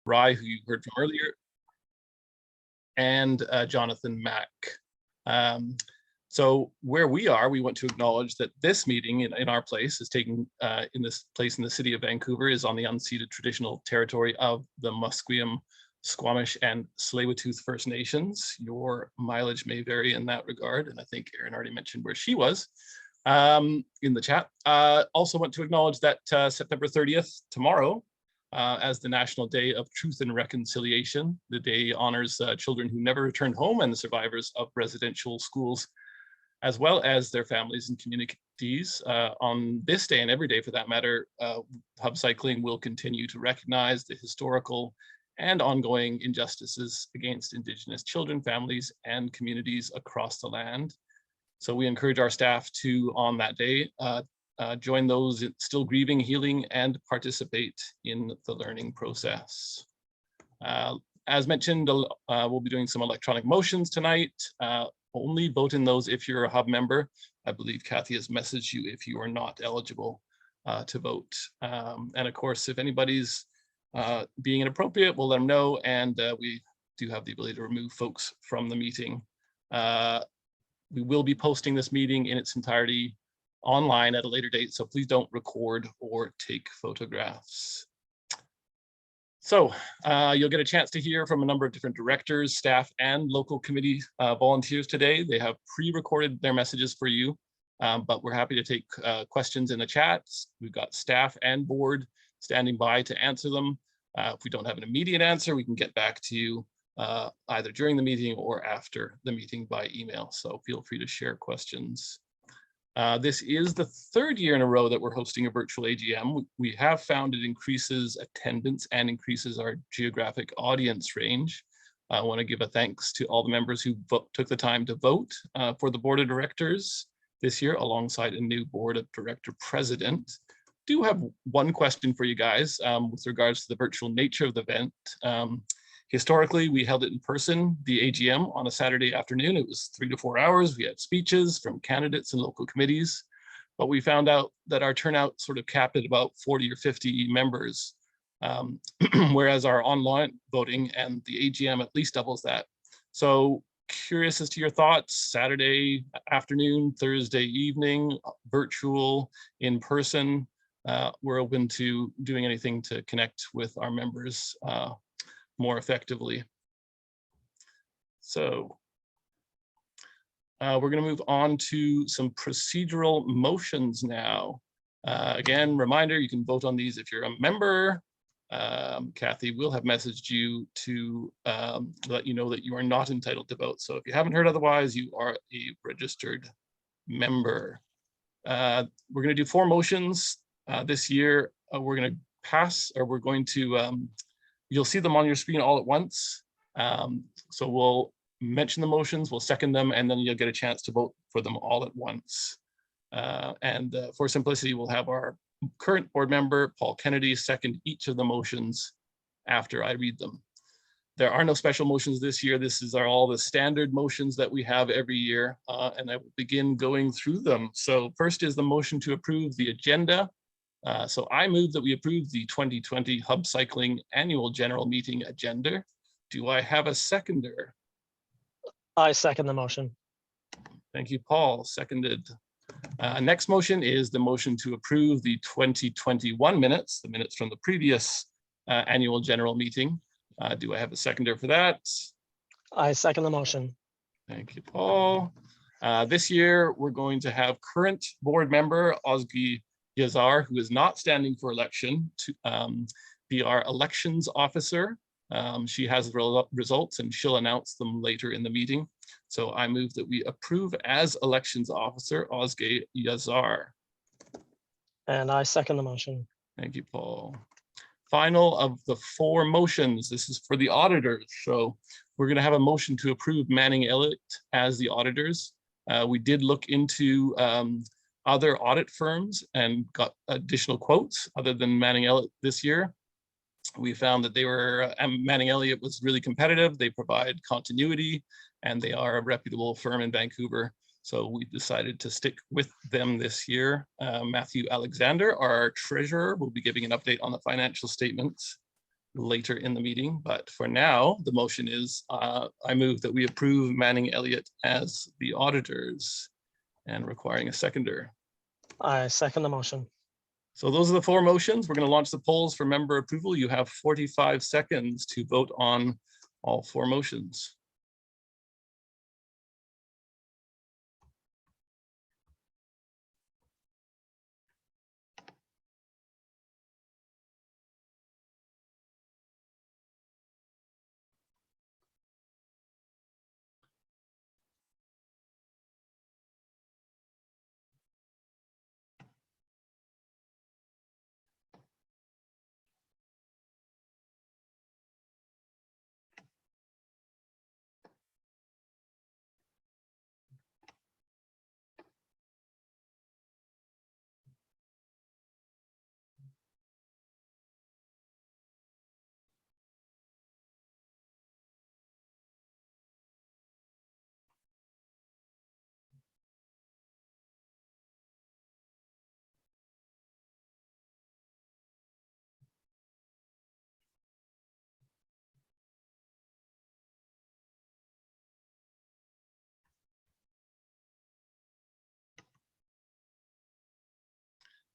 Rye, who you heard from earlier, and Jonathan Mack. So where we are, we want to acknowledge that this meeting in our place is taking in this place in the city of Vancouver is on the unceded traditional territory of the Musqueam, Squamish, and Tsleil-Waututh First Nations. Your mileage may vary in that regard, and I think Erin already mentioned where she was in the chat. Also want to acknowledge that September 30th, tomorrow, as the National Day of Truth and Reconciliation. The day honors children who never returned home and the survivors of residential schools, as well as their families and communities. On this day and every day for that matter, Hub Cycling will continue to recognize the historical and ongoing injustices against Indigenous children, families, and communities across the land. So we encourage our staff to, on that day, join those still grieving, healing, and participate in the learning process. As mentioned, we'll be doing some electronic motions tonight. Only vote in those if you're a Hub member. I believe Kathy has messaged you if you are not eligible to vote. And of course, if anybody's being inappropriate, we'll let them know, and we do have the ability to remove folks from the meeting. We will be posting this meeting in its entirety online at a later date, so please don't record or take photographs. So you'll get a chance to hear from a number of different directors, staff, and local committee volunteers today. They have pre-recorded their messages for you, but we're happy to take questions in the chat. We've got staff and board standing by to answer them. If we don't have an immediate answer, we can get back to you either during the meeting or after the meeting by email. So feel free to share questions. This is the third year in a row that we're hosting a virtual AGM. We have found it increases attendance and increases our geographic audience range. I want to give a thanks to all the members who took the time to vote for the board of directors this year, alongside a new board of director president. Do have one question for you guys with regards to the virtual nature of the event. Historically, we held it in person, the AGM, on a Saturday afternoon. It was 3 to 4 hours. We had speeches from candidates and local committees, but we found out that our turnout sort of capped at about 40 or 50 members, whereas our online voting and the AGM at least doubles that. So curious as to your thoughts: Saturday afternoon, Thursday evening, virtual, in person. We're open to doing anything to connect with our members more effectively. So we're going to move on to some procedural motions now. Again, reminder, you can vote on these if you're a member. Kathy will have messaged you to let you know that you are not entitled to vote. So if you haven't heard otherwise, you are a registered member. We're going to do 4 motions this year. We're going to pass, or we're going to you'll see them on your screen all at once. So we'll mention the motions, we'll second them, and then you'll get a chance to vote for them all at once. And for simplicity, we'll have our current board member, Paul Kennedy, second each of the motions after I read them. There are no special motions this year. This is all the standard motions that we have every year, and I will begin going through them. So first is the motion to approve the agenda. So I move that we approve the 2020 Hub Cycling Annual General Meeting agenda. Do I have a seconder? I second the motion. Thank you, Paul. Seconded. Next motion is the motion to approve the 2021 minutes, the minutes from the previous annual general meeting. Do I have a seconder for that? I second the motion. Thank you, Paul. This year, we're going to have current board member Ozgi Yazar, who is not standing for election, to be our elections officer. She has the results and she'll announce them later in the meeting. So I move that we approve as elections officer Ozgi Yazar. And I second the motion. Thank you, Paul. Final of the 4 motions. This is for the auditors. So we're going to have a motion to approve Manning Elliott as the auditors. We did look into other audit firms and got additional quotes other than Manning Elliott this year. We found that they were, Manning Elliott was really competitive. They provide continuity and they are a reputable firm in Vancouver. So we decided to stick with them this year. Matthew Alexander, our treasurer, will be giving an update on the financial statements. later in the meeting. But for now, the motion is I move that we approve Manning Elliott as the auditors and requiring a seconder. I second the motion. So those are the 4 motions. We're going to launch the polls for member approval. You have 45 seconds to vote on all 4 motions.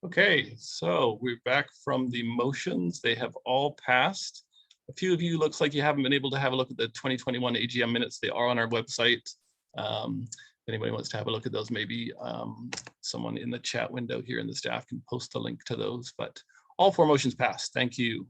Okay, so we're back from the motions. They have all passed. A few of you looks like you haven't been able to have a look at the 2021 AGM minutes. They are on our website. If anybody wants to have a look at those, maybe someone in the chat window here in the staff can post the link to those, but all 4 motions passed. Thank you.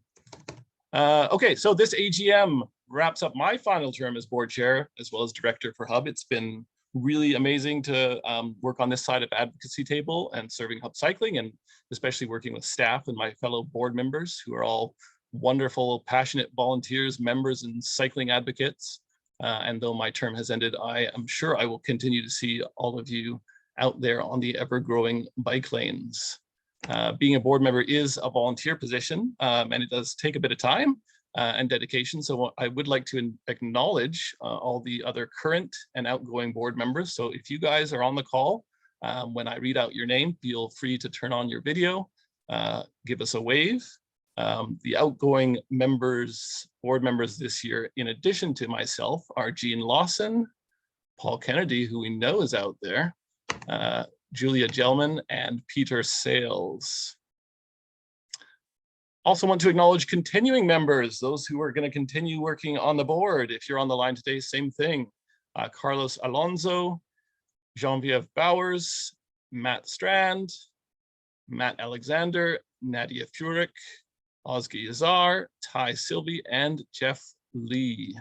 Okay, so this AGM wraps up my final term as board chair as well as director for Hub. It's been really amazing to work on this side of advocacy table and serving Hub Cycling, and especially working with staff and my fellow board members who are all wonderful, passionate volunteers, members, and cycling advocates. And though my term has ended, I am sure I will continue to see all of you out there on the ever-growing bike lanes. Being a board member is a volunteer position, and it does take a bit of time and dedication. So I would like to acknowledge all the other current and outgoing board members. So if you guys are on the call, when I read out your name, feel free to turn on your video, give us a wave. The outgoing members, board members this year, in addition to myself, are Jean Lawson, Paul Kennedy, who we know is out there, Julia Gelman, and Peter Sales. Also want to acknowledge continuing members, those who are going to continue working on the board. If you're on the line today, same thing. Carlos Alonso, Genevieve Bowers, Matt Strand, Matt Alexander, Nadia Furyk, Ozgi Yazar, Ty Sylvie, and Jeff Lee.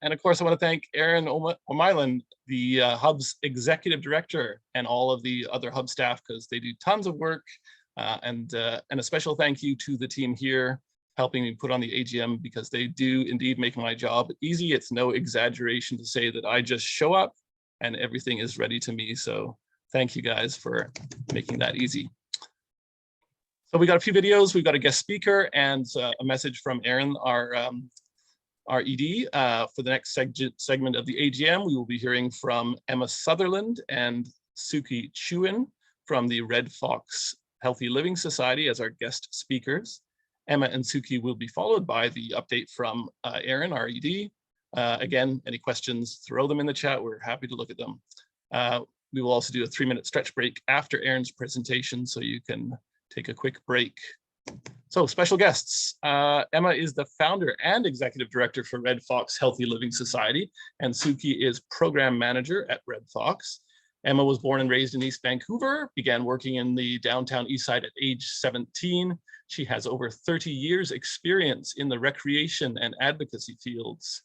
And of course, I want to thank Erin O'Melinn, the Hub's executive director, and all of the other Hub staff, because they do tons of work. And a special thank you to the team here helping me put on the AGM, because they do indeed make my job easy. It's no exaggeration to say that I just show up and everything is ready to me. So thank you guys for making that easy. So we got a few videos, we've got a guest speaker, and a message from Erin, our ED. For the next segment of the AGM, we will be hearing from Emma Sutherland and Suki Chewin from the Red Fox Healthy Living Society as our guest speakers. Emma and Suki will be followed by the update from Erin, our ED. Again, any questions, throw them in the chat. We're happy to look at them. We will also do a 3-minute stretch break after Erin's presentation, so you can take a quick break. So special guests. Emma is the founder and executive director for Red Fox Healthy Living Society, and Suki is program manager at Red Fox. Emma was born and raised in East Vancouver, began working in the downtown east side at age 17. She has over 30 years experience in the recreation and advocacy fields.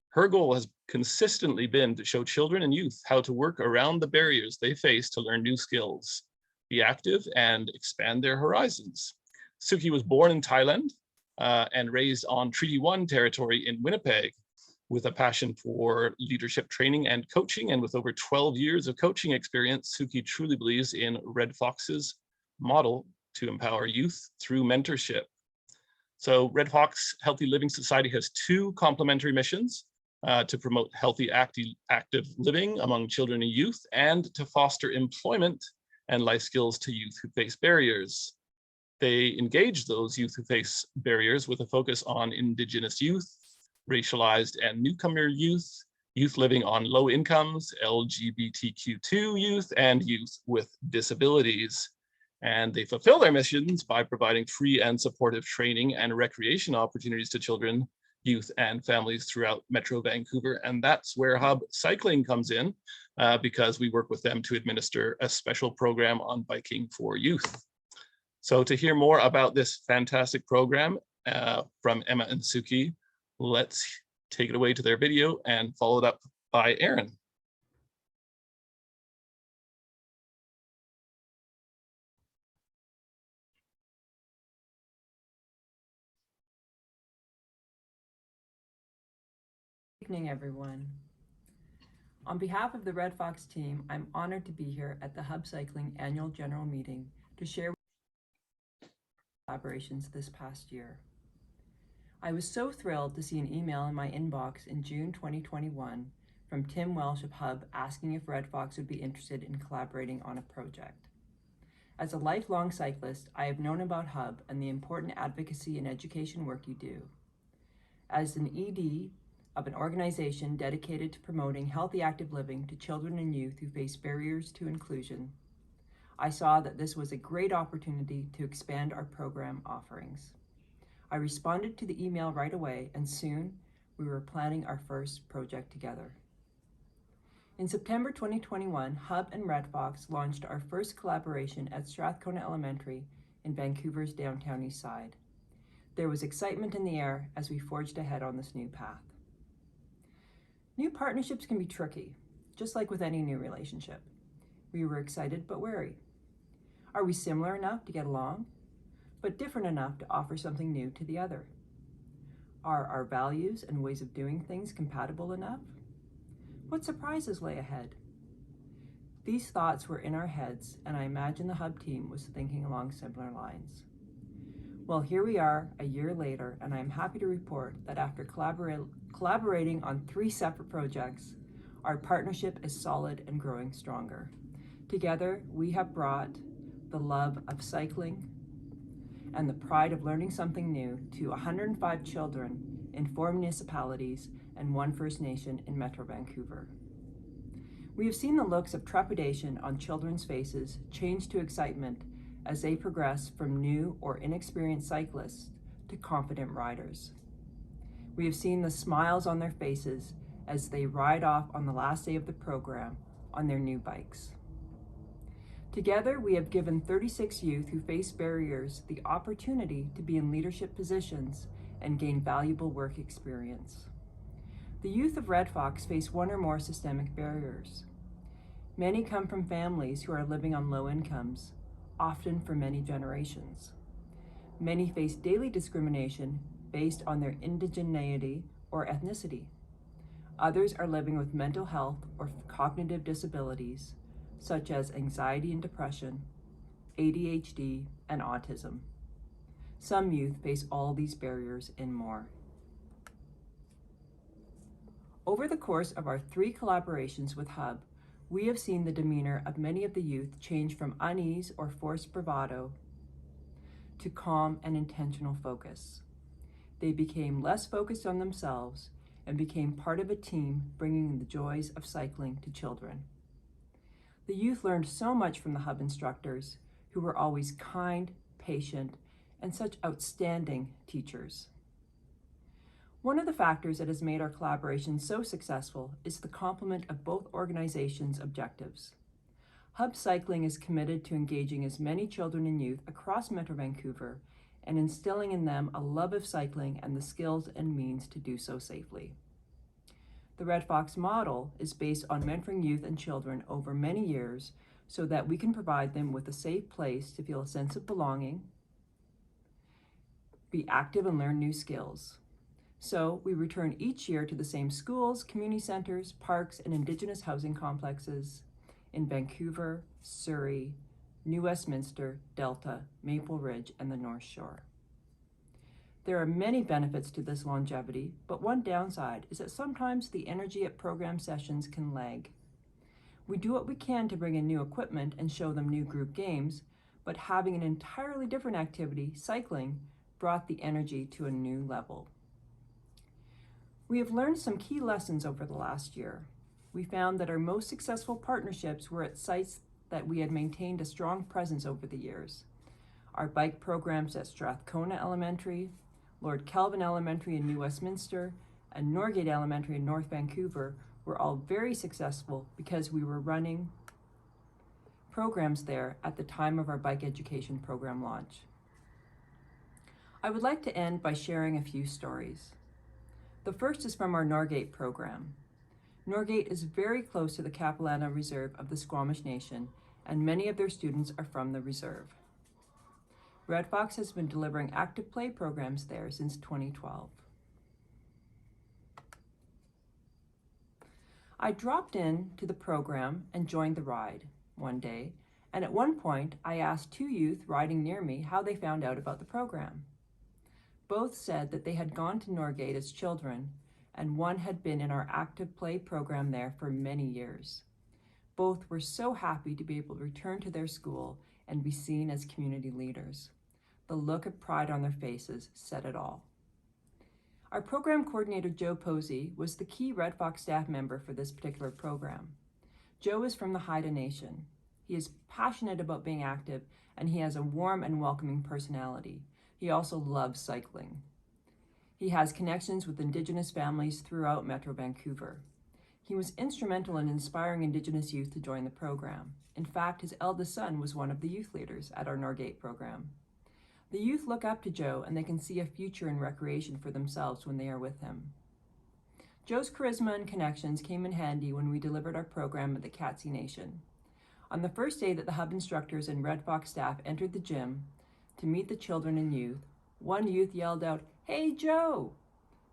Her goal has consistently been to show children and youth how to work around the barriers they face to learn new skills, be active, and expand their horizons. Suki was born in Thailand and raised on Treaty 1 territory in Winnipeg, with a passion for leadership training and coaching. And with over 12 years of coaching experience, Suki truly believes in Red Fox's model to empower youth through mentorship. So Red Fox Healthy Living Society has 2 complementary missions: to promote healthy, active living among children and youth, and to foster employment and life skills to youth who face barriers. They engage those youth who face barriers with a focus on Indigenous youth, racialized and newcomer youth, youth living on low incomes, LGBTQ2 youth, and youth with disabilities. And they fulfill their missions by providing free and supportive training and recreation opportunities to children, youth, and families throughout Metro Vancouver. And that's where Hub Cycling comes in, because we work with them to administer a special program on biking for youth. So to hear more about this fantastic program from Emma and Suki, let's take it away to their video and followed up by Erin. Good evening, everyone. On behalf of the Red Fox team, I'm honored to be here at the Hub Cycling Annual General Meeting to share collaborations this past year. I was so thrilled to see an email in my inbox in June 2021 from Tim Welsh of Hub asking if Red Fox would be interested in collaborating on a project. As a lifelong cyclist, I have known about Hub and the important advocacy and education work you do. As an ED of an organization dedicated to promoting healthy active living to children and youth who face barriers to inclusion, I saw that this was a great opportunity to expand our program offerings. I responded to the email right away, and soon we were planning our first project together. In September 2021, Hub and Red Fox launched our first collaboration at Strathcona Elementary in Vancouver's downtown east side. There was excitement in the air as we forged ahead on this new path. New partnerships can be tricky, just like with any new relationship. We were excited but wary. Are we similar enough to get along, but different enough to offer something new to the other? Are our values and ways of doing things compatible enough? What surprises lay ahead? These thoughts were in our heads, and I imagine the Hub team was thinking along similar lines. Well, here we are a year later, and I'm happy to report that after collaborating on 3 separate projects, our partnership is solid and growing stronger. Together, we have brought the love of cycling and the pride of learning something new to 105 children in 4 municipalities and 1 First Nation in Metro Vancouver. We have seen the looks of trepidation on children's faces change to excitement as they progress from new or inexperienced cyclists to confident riders. We have seen the smiles on their faces as they ride off on the last day of the program on their new bikes. Together, we have given 36 youth who face barriers the opportunity to be in leadership positions and gain valuable work experience. The youth of Red Fox face 1 or more systemic barriers. Many come from families who are living on low incomes, often for many generations. Many face daily discrimination based on their indigeneity or ethnicity. Others are living with mental health or cognitive disabilities, such as anxiety and depression, ADHD, and autism. Some youth face all these barriers and more. Over the course of our 3 collaborations with Hub, we have seen the demeanor of many of the youth change from unease or forced bravado to calm and intentional focus. They became less focused on themselves and became part of a team bringing the joys of cycling to children. The youth learned so much from the Hub instructors, who were always kind, patient, and such outstanding teachers. One of the factors that has made our collaboration so successful is the complement of both organizations' objectives. Hub Cycling is committed to engaging as many children and youth across Metro Vancouver and instilling in them a love of cycling and the skills and means to do so safely. The Red Fox model is based on mentoring youth and children over many years so that we can provide them with a safe place to feel a sense of belonging, be active, and learn new skills. So we return each year to the same schools, community centers, parks, and Indigenous housing complexes in Vancouver, Surrey, New Westminster, Delta, Maple Ridge, and the North Shore. There are many benefits to this longevity, but one downside is that sometimes the energy at program sessions can lag. We do what we can to bring in new equipment and show them new group games, but having an entirely different activity, cycling, brought the energy to a new level. We have learned some key lessons over the last year. We found that our most successful partnerships were at sites that we had maintained a strong presence over the years. Our bike programs at Strathcona Elementary, Lord Kelvin Elementary in New Westminster, and Norgate Elementary in North Vancouver were all very successful because we were running programs there at the time of our bike education program launch. I would like to end by sharing a few stories. The first is from our Norgate program. Norgate is very close to the Capilano Reserve of the Squamish Nation, and many of their students are from the reserve. Red Fox has been delivering active play programs there since 2012. I dropped in to the program and joined the ride one day, and at one point I asked two youth riding near me how they found out about the program. Both said that they had gone to Norgate as children, and one had been in our active play program there for many years. Both were so happy to be able to return to their school and be seen as community leaders. The look of pride on their faces said it all. Our program coordinator, Joe Posey, was the key Red Fox staff member for this particular program. Joe is from the Haida Nation. He is passionate about being active, and he has a warm and welcoming personality. He also loves cycling. He has connections with Indigenous families throughout Metro Vancouver. He was instrumental in inspiring Indigenous youth to join the program. In fact, his eldest son was one of the youth leaders at our Norgate program. The youth look up to Joe, and they can see a future in recreation for themselves when they are with him. Joe's charisma and connections came in handy when we delivered our program at the Katzie Nation. On the first day that the Hub instructors and Red Fox staff entered the gym to meet the children and youth, one youth yelled out, "Hey, Joe!"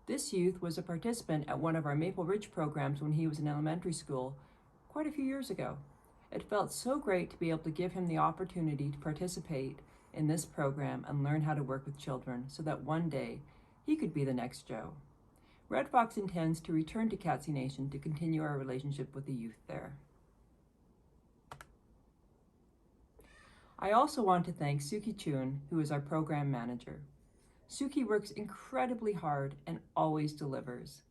This youth was a participant at one of our Maple Ridge programs when he was in elementary school quite a few years ago. It felt so great to be able to give him the opportunity to participate in this program and learn how to work with children so that one day he could be the next Joe. Red Fox intends to return to Katzie Nation to continue our relationship with the youth there. I also want to thank Suki Chun, who is our program manager. Suki works incredibly hard and always delivers.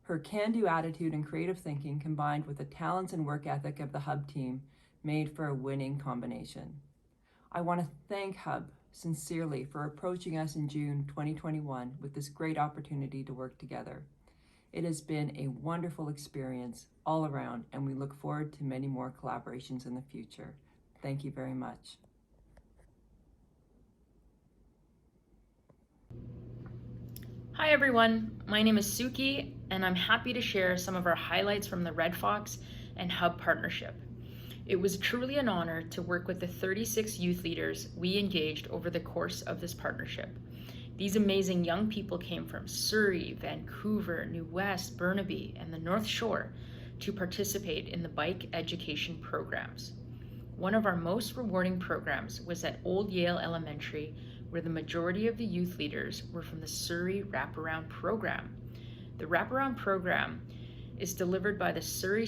Her can-do attitude and creative thinking combined with the talents and work ethic of the Hub team made for a winning combination. I want to thank Hub sincerely for approaching us in June 2021 with this great opportunity to work together. It has been a wonderful experience all around, and we look forward to many more collaborations in the future. Thank you very much. Hi everyone, my name is Suki, and I'm happy to share some of our highlights from the Red Fox and Hub partnership. It was truly an honor to work with the 36 youth leaders we engaged over the course of this partnership. These amazing young people came from Surrey, Vancouver, New West, Burnaby, and the North Shore to participate in the bike education programs. One of our most rewarding programs was at Old Yale Elementary, where the majority of the youth leaders were from the Surrey Wraparound Program. The Wraparound Program is delivered by the Surrey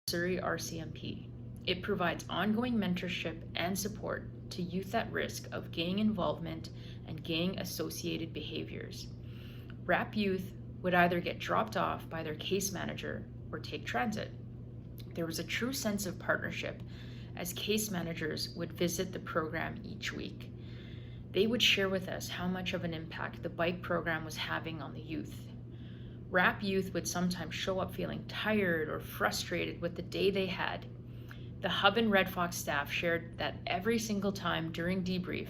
RCMP. It provides ongoing mentorship and support to youth at risk of gang involvement and gang-associated behaviors. RAP youth would either get dropped off by their case manager or take transit. There was a true sense of partnership as case managers would visit the program each week. They would share with us how much of an impact the bike program was having on the youth. RAP youth would sometimes show up feeling tired or frustrated with the day they had. The Hub and Red Fox staff shared that every single time during debrief,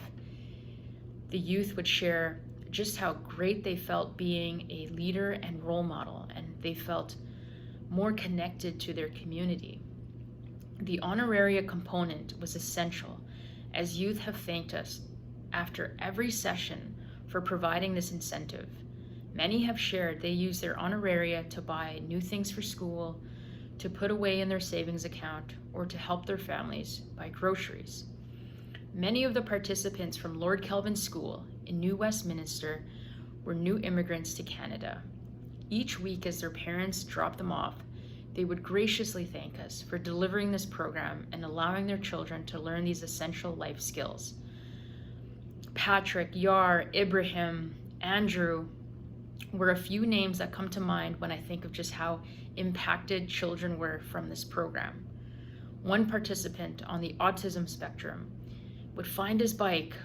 the youth would share just how great they felt being a leader and role model, and they felt more connected to their community. The honoraria component was essential, as youth have thanked us after every session for providing this incentive. Many have shared they use their honoraria to buy new things for school, to put away in their savings account, or to help their families buy groceries. Many of the participants from Lord Kelvin School in New Westminster were new immigrants to Canada. Each week as their parents dropped them off, they would graciously thank us for delivering this program and allowing their children to learn these essential life skills. Patrick, Yar, Ibrahim, Andrew were a few names that come to mind when I think of just how impacted children were from this program. One participant on the autism spectrum would find his bike,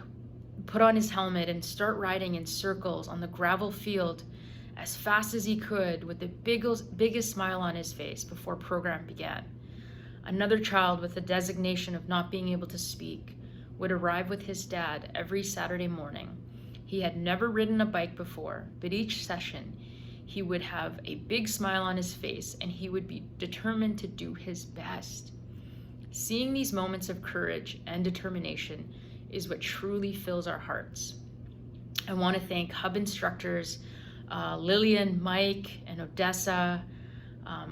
put on his helmet, and start riding in circles on the gravel field as fast as he could with the biggest smile on his face before program began. Another child with the designation of not being able to speak would arrive with his dad every Saturday morning. He had never ridden a bike before, but each session he would have a big smile on his face and he would be determined to do his best. Seeing these moments of courage and determination is what truly fills our hearts. I want to thank Hub instructors Lillian, Mike, and Odessa,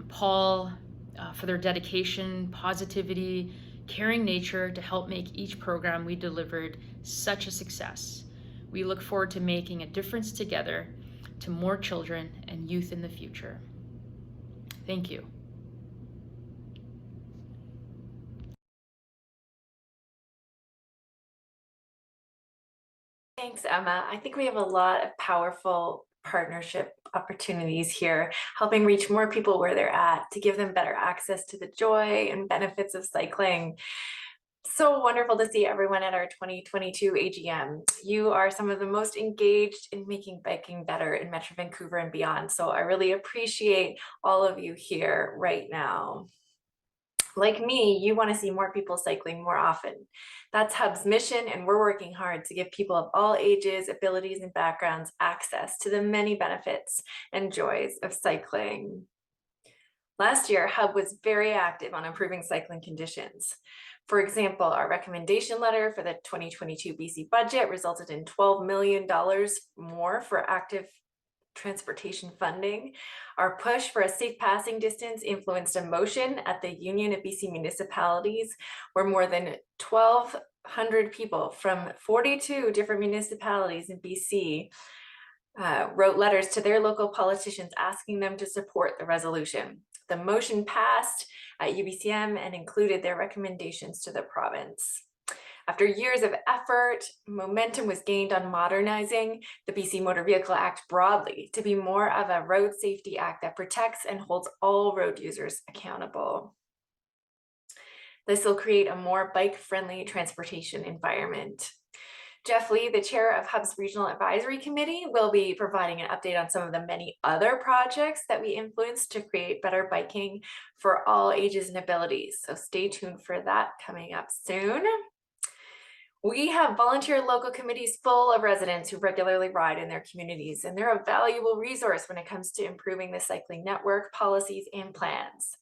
Paul, for their dedication, positivity, caring nature to help make each program we delivered such a success. We look forward to making a difference together to more children and youth in the future. Thank you. Thanks, Emma. I think we have a lot of powerful partnership opportunities here, helping reach more people where they're at to give them better access to the joy and benefits of cycling. So wonderful to see everyone at our 2022 AGM. You are some of the most engaged in making biking better in Metro Vancouver and beyond. So I really appreciate all of you here right now. Like me, you want to see more people cycling more often. That's Hub's mission, and we're working hard to give people of all ages, abilities, and backgrounds access to the many benefits and joys of cycling. Last year, Hub was very active on improving cycling conditions. For example, our recommendation letter for the 2022 BC budget resulted in $12 million more for active transportation funding. Our push for a safe passing distance influenced a motion at the Union of BC Municipalities where more than 1,200 people from 42 different municipalities in BC wrote letters to their local politicians asking them to support the resolution. The motion passed at UBCM and included their recommendations to the province. After years of effort, momentum was gained on modernizing the BC Motor Vehicle Act broadly to be more of a road safety act that protects and holds all road users accountable. This will create a more bike-friendly transportation environment. Jeff Lee, the chair of Hub's Regional Advisory Committee, will be providing an update on some of the many other projects that we influenced to create better biking for all ages and abilities. So stay tuned for that coming up soon. We have volunteer local committees full of residents who regularly ride in their communities, and they're a valuable resource when it comes to improving the cycling network, policies, and plans.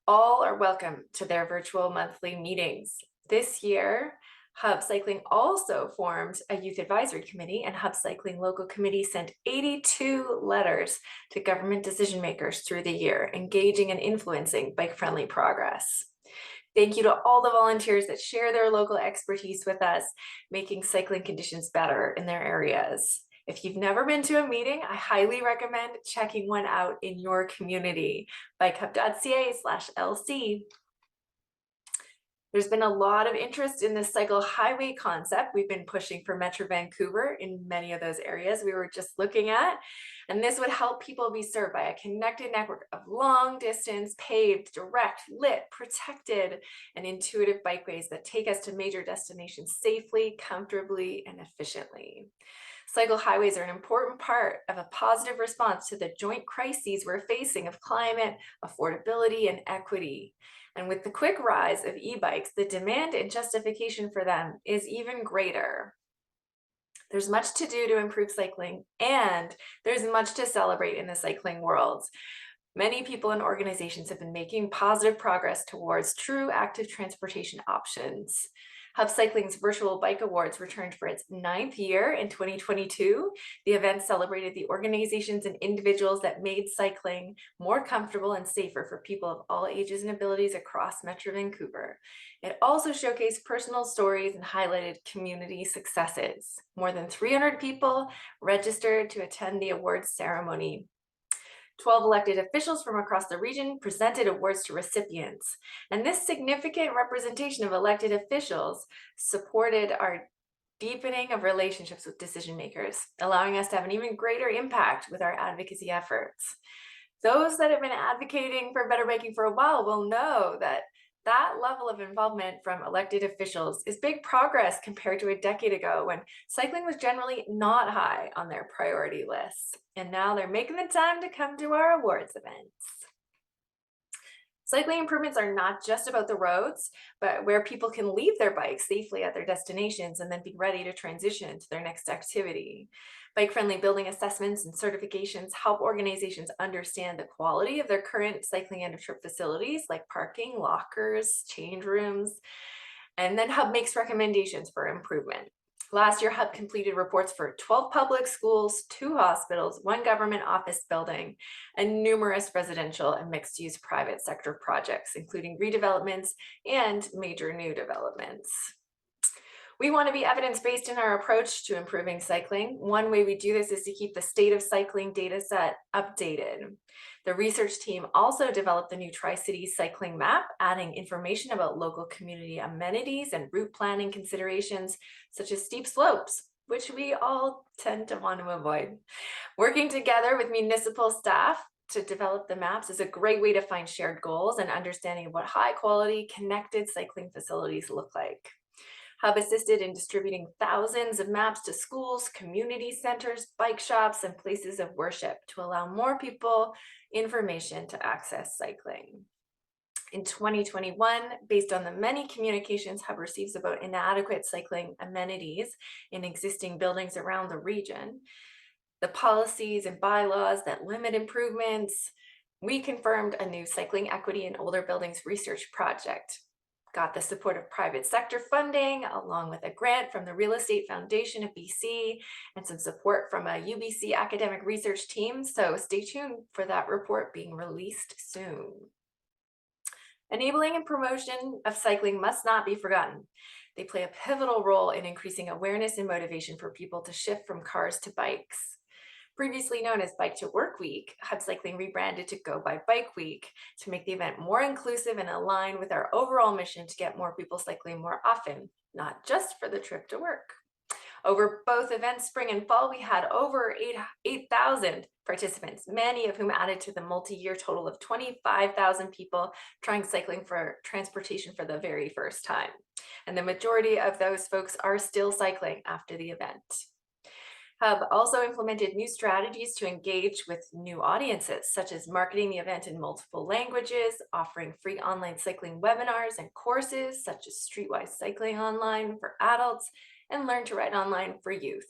All are welcome to their virtual monthly meetings. This year, Hub Cycling also formed a youth advisory committee, and Hub Cycling local committee sent 82 letters to government decision makers through the year, engaging and influencing bike-friendly progress. Thank you to all the volunteers that share their local expertise with us, making cycling conditions better in their areas. If you've never been to a meeting, I highly recommend checking one out in your community, bikehub.ca/LC. There's been a lot of interest in this cycle highway concept we've been pushing for Metro Vancouver in many of those areas we were just looking at. And this would help people be served by a connected network of long distance, paved, direct, lit, protected, and intuitive bikeways that take us to major destinations safely, comfortably, and efficiently. Cycle highways are an important part of a positive response to the joint crises we're facing of climate, affordability, and equity. And with the quick rise of e-bikes, the demand and justification for them is even greater. There's much to do to improve cycling, and there's much to celebrate in the cycling world. Many people and organizations have been making positive progress towards true active transportation options. Hub Cycling's Virtual Bike Awards returned for its 9th year in 2022. The event celebrated the organizations and individuals that made cycling more comfortable and safer for people of all ages and abilities across Metro Vancouver. It also showcased personal stories and highlighted community successes. More than 300 people registered to attend the awards ceremony. 12 elected officials from across the region presented awards to recipients. And this significant representation of elected officials supported our deepening of relationships with decision makers, allowing us to have an even greater impact with our advocacy efforts. Those that have been advocating for better biking for a while will know that that level of involvement from elected officials is big progress compared to a decade ago when cycling was generally not high on their priority lists. And now they're making the time to come to our awards events. Cycling improvements are not just about the roads, but where people can leave their bikes safely at their destinations and then be ready to transition to their next activity. Bike-friendly building assessments and certifications help organizations understand the quality of their current cycling end-of-trip facilities like parking, lockers, change rooms, and then Hub makes recommendations for improvement. Last year, Hub completed reports for 12 public schools, 2 hospitals, 1 government office building, and numerous residential and mixed-use private sector projects, including redevelopments and major new developments. We want to be evidence-based in our approach to improving cycling. One way we do this is to keep the state of cycling data set updated. The research team also developed the new Tri-Cities cycling map, adding information about local community amenities and route planning considerations, such as steep slopes, which we all tend to want to avoid. Working together with municipal staff to develop the maps is a great way to find shared goals and understanding of what high-quality, connected cycling facilities look like. Hub assisted in distributing thousands of maps to schools, community centers, bike shops, and places of worship to allow more people information to access cycling. In 2021, based on the many communications Hub receives about inadequate cycling amenities in existing buildings around the region, the policies and bylaws that limit improvements, we confirmed a new cycling equity in older buildings research project. Got the support of private sector funding, along with a grant from the Real Estate Foundation of BC and some support from a UBC academic research team. So stay tuned for that report being released soon. Enabling and promotion of cycling must not be forgotten. They play a pivotal role in increasing awareness and motivation for people to shift from cars to bikes. Previously known as Bike to Work Week, Hub Cycling rebranded to Go by Bike Week to make the event more inclusive and aligned with our overall mission to get more people cycling more often, not just for the trip to work. Over both events, spring and fall, we had over 8,000 participants, many of whom added to the multi-year total of 25,000 people trying cycling for transportation for the very first time. And the majority of those folks are still cycling after the event. Hub also implemented new strategies to engage with new audiences, such as marketing the event in multiple languages, offering free online cycling webinars and courses, such as Streetwise Cycling Online for adults, and Learn to Ride Online for youth.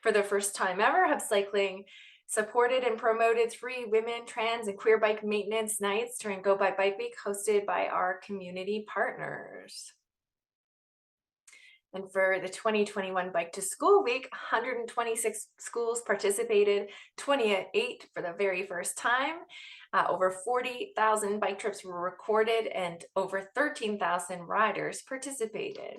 For the first time ever, Hub Cycling supported and promoted 3 women, trans, and queer bike maintenance nights during Go by Bike Week, hosted by our community partners. And for the 2021 Bike to School Week, 126 schools participated, 28 for the very first time. Over 40,000 bike trips were recorded and over 13,000 riders participated.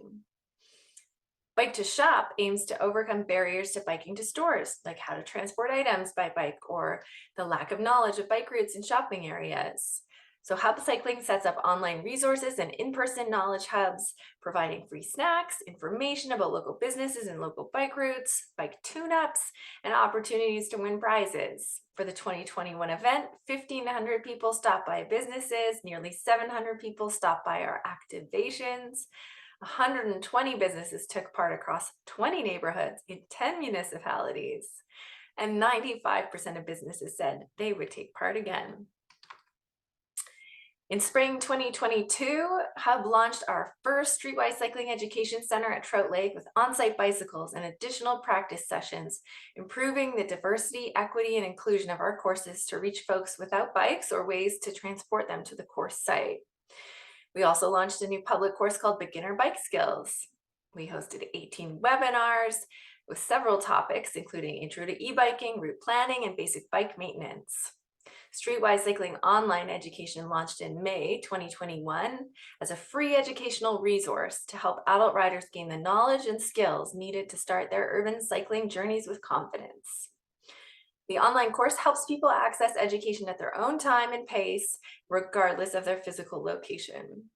Bike to Shop aims to overcome barriers to biking to stores, like how to transport items by bike or the lack of knowledge of bike routes in shopping areas. So Hub Cycling sets up online resources and in-person knowledge hubs, providing free snacks, information about local businesses and local bike routes, bike tune-ups, and opportunities to win prizes. For the 2021 event, 1,500 people stopped by businesses, nearly 700 people stopped by our activations, 120 businesses took part across 20 neighborhoods in 10 municipalities, and 95% of businesses said they would take part again. In spring 2022, Hub launched our first Streetwise Cycling Education Center at Trout Lake with on-site bicycles and additional practice sessions, improving the diversity, equity, and inclusion of our courses to reach folks without bikes or ways to transport them to the course site. We also launched a new public course called Beginner Bike Skills. We hosted 18 webinars with several topics, including intro to e-biking, route planning, and basic bike maintenance. Streetwise Cycling Online Education launched in May 2021 as a free educational resource to help adult riders gain the knowledge and skills needed to start their urban cycling journeys with confidence. The online course helps people access education at their own time and pace, regardless of their physical location.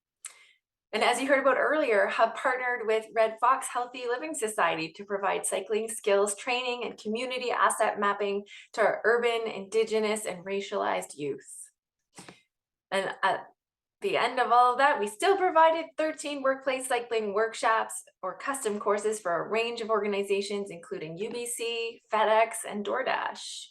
And as you heard about earlier, Hub partnered with Red Fox Healthy Living Society to provide cycling skills training and community asset mapping to our urban, Indigenous, and racialized youth. And at the end of all of that, we still provided 13 workplace cycling workshops or custom courses for a range of organizations, including UBC, FedEx, and DoorDash.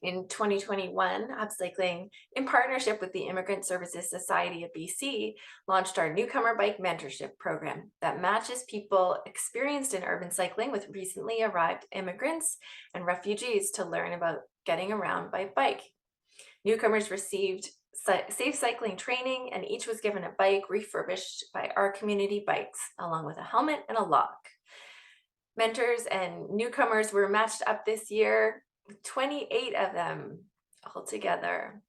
In 2021, Upcycling, in partnership with the Immigrant Services Society of BC, launched our Newcomer Bike Mentorship Program that matches people experienced in urban cycling with recently arrived immigrants and refugees to learn about getting around by bike. Newcomers received safe cycling training, and each was given a bike refurbished by Our Community Bikes, along with a helmet and a lock. Mentors and newcomers were matched up this year, 28 of them altogether.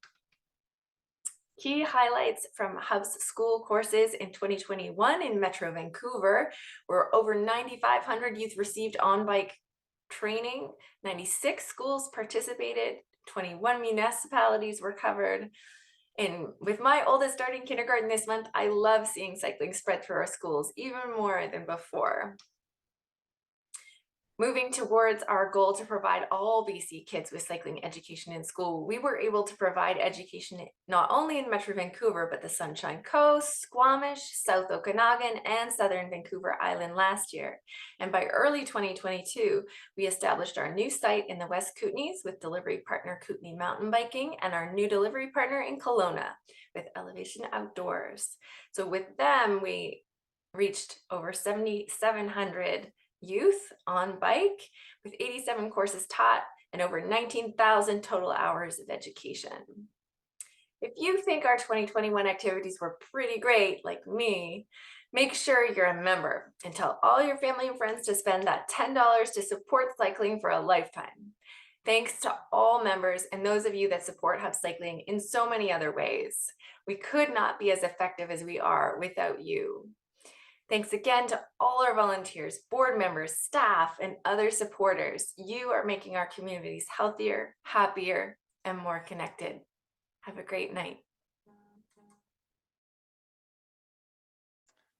Key highlights from Hub's school courses in 2021 in Metro Vancouver were over 9,500 youth received on-bike training, 96 schools participated, 21 municipalities were covered. And with my oldest starting kindergarten this month, I love seeing cycling spread through our schools even more than before. Moving towards our goal to provide all BC kids with cycling education in school, we were able to provide education not only in Metro Vancouver, but the Sunshine Coast, Squamish, South Okanagan, and Southern Vancouver Island last year. And by early 2022, we established our new site in the West Kootenays with delivery partner Kootenay Mountain Biking and our new delivery partner in Kelowna with Elevation Outdoors. So with them, we reached over 7,700 youth on bike with 87 courses taught and over 19,000 total hours of education. If you think our 2021 activities were pretty great, like me, make sure you're a member and tell all your family and friends to spend that $10 to support cycling for a lifetime. Thanks to all members and those of you that support Hub Cycling in so many other ways. We could not be as effective as we are without you. Thanks again to all our volunteers, board members, staff, and other supporters. You are making our communities healthier, happier, and more connected. Have a great night.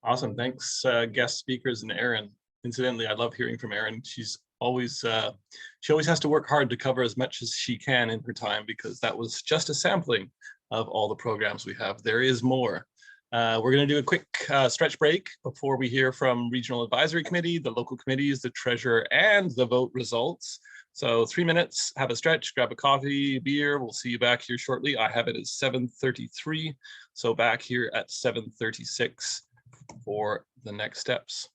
Awesome. Thanks, guest speakers and Erin. Incidentally, I love hearing from Erin. She always has to work hard to cover as much as she can in her time, because that was just a sampling of all the programs we have. There is more. We're going to do a quick stretch break before we hear from Regional Advisory Committee, the local committees, the treasurer, and the vote results. So 3 minutes, have a stretch, grab a coffee, beer. We'll see you back here shortly. I have it at 7:33, so back here at 7:36 for the next steps.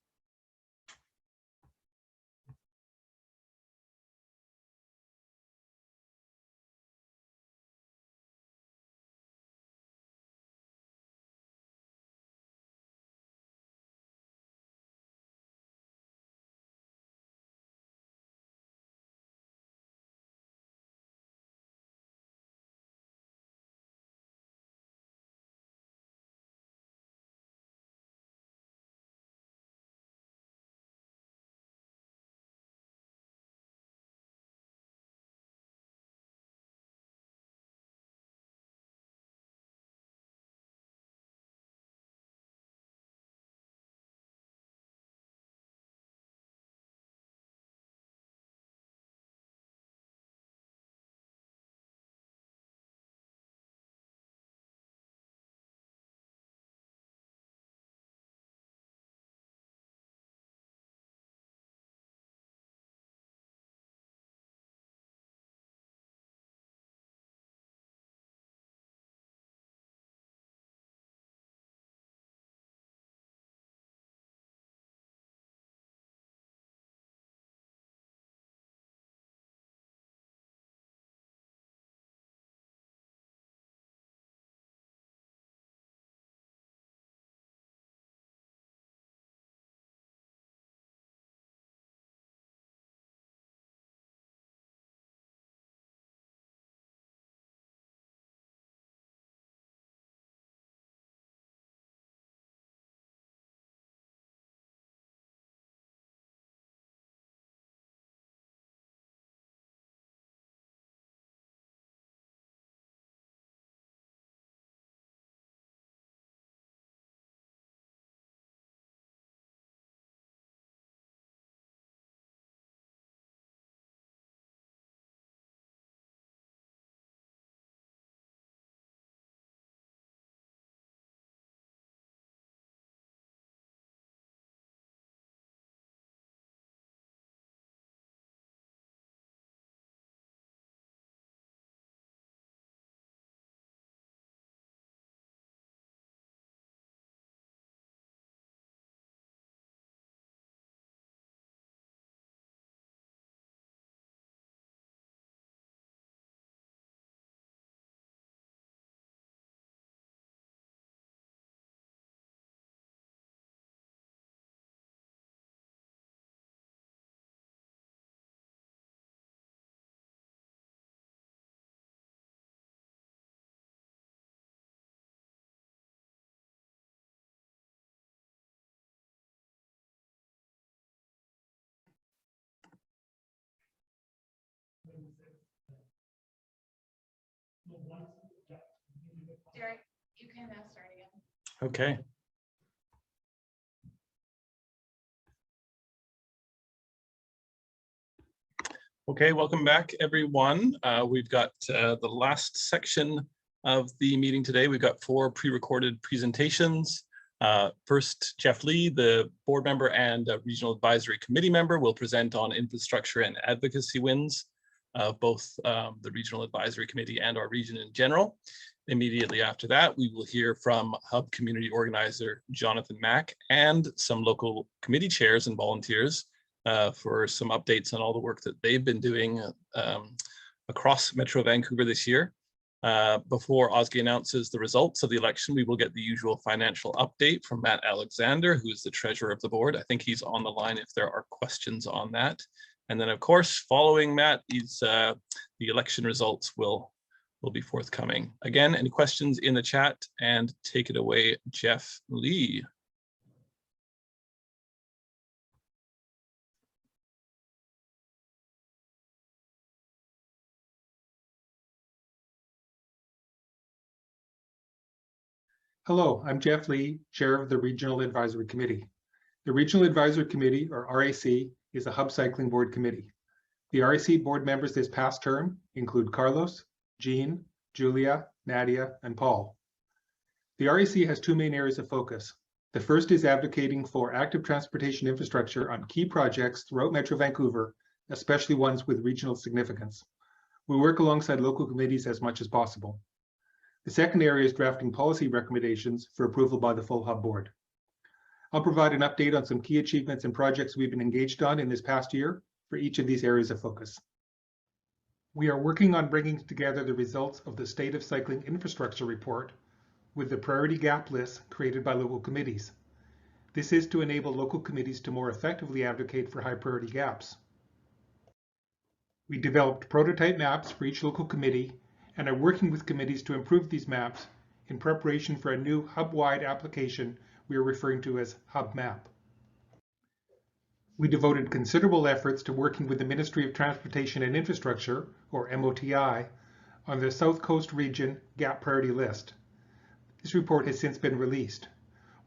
You can now start again. Okay. Okay, welcome back, everyone. We've got the last section of the meeting today. We've got 4 pre-recorded presentations. First, Jeff Lee, the board member and regional advisory committee member, will present on infrastructure and advocacy wins of both the regional advisory committee and our region in general. Immediately after that, we will hear from Hub community organizer Jonathan Mack and some local committee chairs and volunteers for some updates on all the work that they've been doing across Metro Vancouver this year. Before OSGE announces the results of the election, we will get the usual financial update from Matt Alexander, who is the treasurer of the board. I think he's on the line if there are questions on that. And then, of course, following Matt, the election results will be forthcoming. Again, any questions in the chat, and take it away, Jeff Lee. Hello, I'm Jeff Lee, Chair of the Regional Advisory Committee. The Regional Advisory Committee, or RAC, is a Hub Cycling Board committee. The RAC board members this past term include Carlos, Jean, Julia, Nadia, and Paul. The RAC has 2 main areas of focus. The first is advocating for active transportation infrastructure on key projects throughout Metro Vancouver, especially ones with regional significance. We work alongside local committees as much as possible. The second area is drafting policy recommendations for approval by the full Hub board. I'll provide an update on some key achievements and projects we've been engaged on in this past year for each of these areas of focus. We are working on bringing together the results of the State of Cycling Infrastructure Report with the priority gap list created by local committees. This is to enable local committees to more effectively advocate for high priority gaps. We developed prototype maps for each local committee and are working with committees to improve these maps in preparation for a new hub-wide application we are referring to as Hub Map. We devoted considerable efforts to working with the Ministry of Transportation and Infrastructure, or MOTI, on the South Coast Region Gap Priority List. This report has since been released.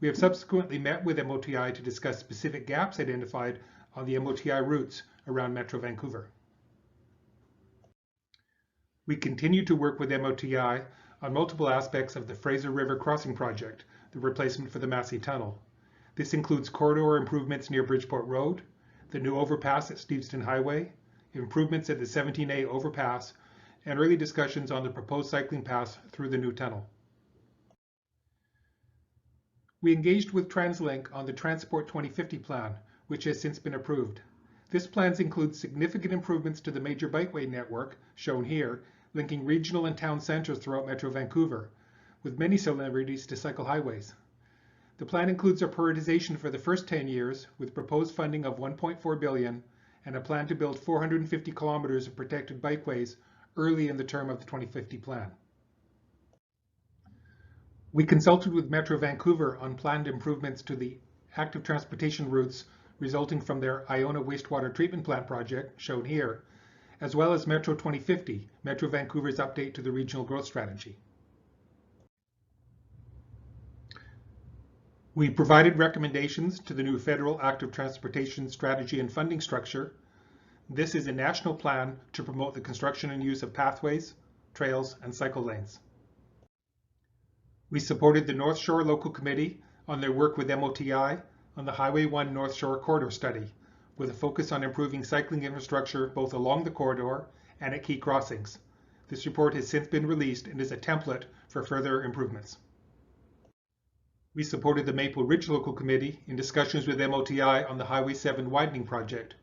We have subsequently met with MOTI to discuss specific gaps identified on the MOTI routes around Metro Vancouver. We continue to work with MOTI on multiple aspects of the Fraser River Crossing Project, the replacement for the Massey Tunnel. This includes corridor improvements near Bridgeport Road, the new overpass at Steveston Highway, improvements at the 17A overpass, and early discussions on the proposed cycling path through the new tunnel. We engaged with TransLink on the Transport 2050 plan, which has since been approved. This plan includes significant improvements to the major bikeway network, shown here, linking regional and town centers throughout Metro Vancouver, with many celebrities to cycle highways. The plan includes a prioritization for the first 10 years, with proposed funding of $1.4 billion and a plan to build 450 kilometers of protected bikeways early in the term of the 2050 plan. We consulted with Metro Vancouver on planned improvements to the active transportation routes resulting from their Iona wastewater treatment plant project, shown here, as well as Metro 2050, Metro Vancouver's update to the regional growth strategy. We provided recommendations to the new federal active transportation strategy and funding structure. This is a national plan to promote the construction and use of pathways, trails, and cycle lanes. We supported the North Shore Local Committee on their work with MOTI on the Highway 1 North Shore Corridor Study, with a focus on improving cycling infrastructure both along the corridor and at key crossings. This report has since been released and is a template for further improvements. We supported the Maple Ridge Local Committee in discussions with MOTI on the Highway 7 widening project.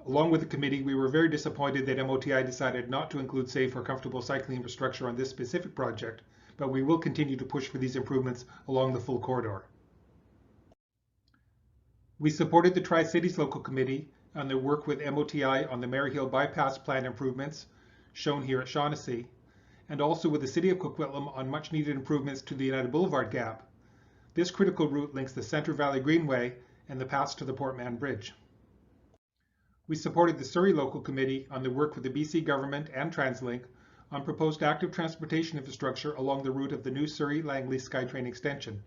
Along with the committee, we were very disappointed that MOTI decided not to include safe or comfortable cycling infrastructure on this specific project, but we will continue to push for these improvements along the full corridor. We supported the Tri-Cities Local Committee on their work with MOTI on the Maryhill Bypass Plan improvements, shown here at Shaughnessy, and also with the City of Coquitlam on much needed improvements to the United Boulevard Gap. This critical route links the Centre Valley Greenway and the paths to the Port Mann Bridge. We supported the Surrey Local Committee on the work with the BC Government and TransLink on proposed active transportation infrastructure along the route of the new Surrey Langley SkyTrain extension.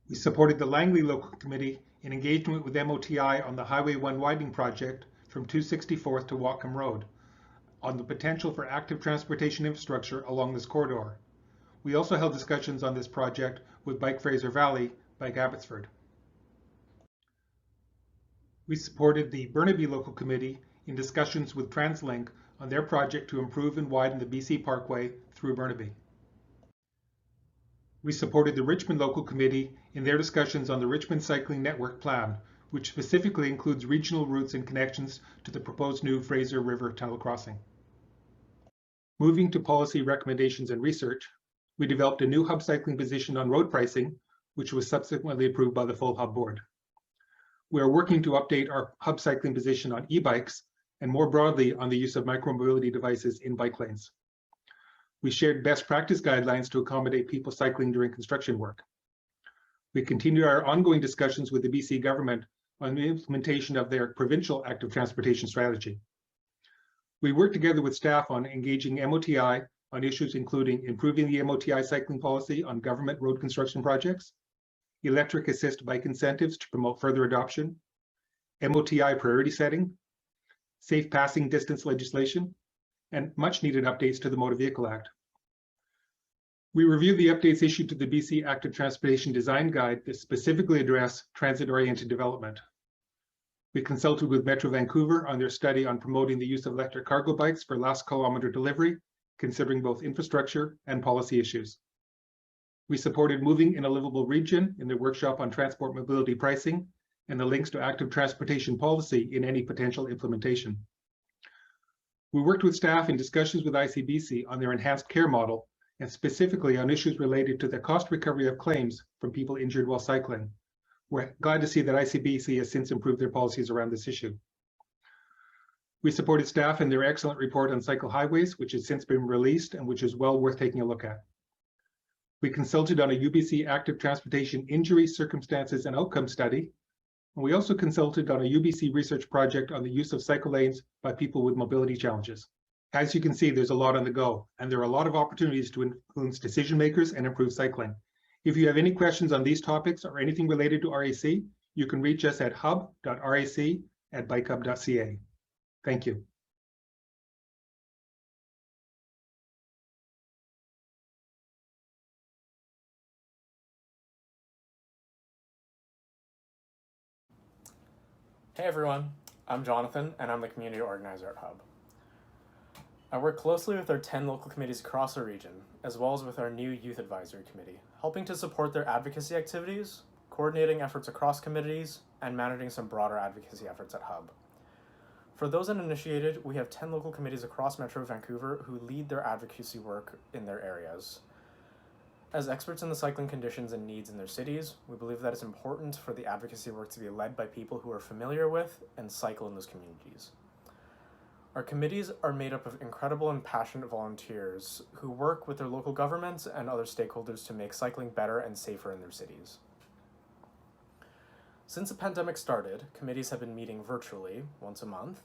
We supported the Langley Local Committee in engagement with MOTI on the Highway 1 widening project from 264th to Whatcom Road on the potential for active transportation infrastructure along this corridor. We also held discussions on this project with Bike Fraser Valley, Bike Abbotsford. We supported the Burnaby Local Committee in discussions with TransLink on their project to improve and widen the BC Parkway through Burnaby. We supported the Richmond Local Committee in their discussions on the Richmond Cycling Network Plan, which specifically includes regional routes and connections to the proposed new Fraser River Tunnel crossing. Moving to policy recommendations and research, we developed a new hub cycling position on road pricing, which was subsequently approved by the full hub board. We are working to update our hub cycling position on e-bikes and more broadly on the use of micromobility devices in bike lanes. We shared best practice guidelines to accommodate people cycling during construction work. We continued our ongoing discussions with the BC government on the implementation of their provincial active transportation strategy. We worked together with staff on engaging MOTI on issues including improving the MOTI cycling policy on government road construction projects, electric assist bike incentives to promote further adoption, MOTI priority setting, safe passing distance legislation, and much needed updates to the Motor Vehicle Act. We reviewed the updates issued to the BC Active Transportation Design Guide that specifically address transit-oriented development. We consulted with Metro Vancouver on their study on promoting the use of electric cargo bikes for last kilometer delivery, considering both infrastructure and policy issues. We supported Moving in a Livable Region in their workshop on transport mobility pricing and the links to active transportation policy in any potential implementation. We worked with staff in discussions with ICBC on their enhanced care model and specifically on issues related to the cost recovery of claims from people injured while cycling. We're glad to see that ICBC has since improved their policies around this issue. We supported staff in their excellent report on cycle highways, which has since been released and which is well worth taking a look at. We consulted on a UBC active transportation injury circumstances and outcome study. And we also consulted on a UBC research project on the use of cycle lanes by people with mobility challenges. As you can see, there's a lot on the go, and there are a lot of opportunities to influence decision makers and improve cycling. If you have any questions on these topics or anything related to RAC, you can reach us at hub.rac@bikehub.ca. Thank you. Hey everyone, I'm Jonathan and I'm the community organizer at Hub. I work closely with our 10 local committees across our region, as well as with our new Youth Advisory Committee, helping to support their advocacy activities, coordinating efforts across committees, and managing some broader advocacy efforts at Hub. For those uninitiated, we have 10 local committees across Metro Vancouver who lead their advocacy work in their areas. As experts in the cycling conditions and needs in their cities, we believe that it's important for the advocacy work to be led by people who are familiar with and cycle in those communities. Our committees are made up of incredible and passionate volunteers who work with their local governments and other stakeholders to make cycling better and safer in their cities. Since the pandemic started, committees have been meeting virtually once a month,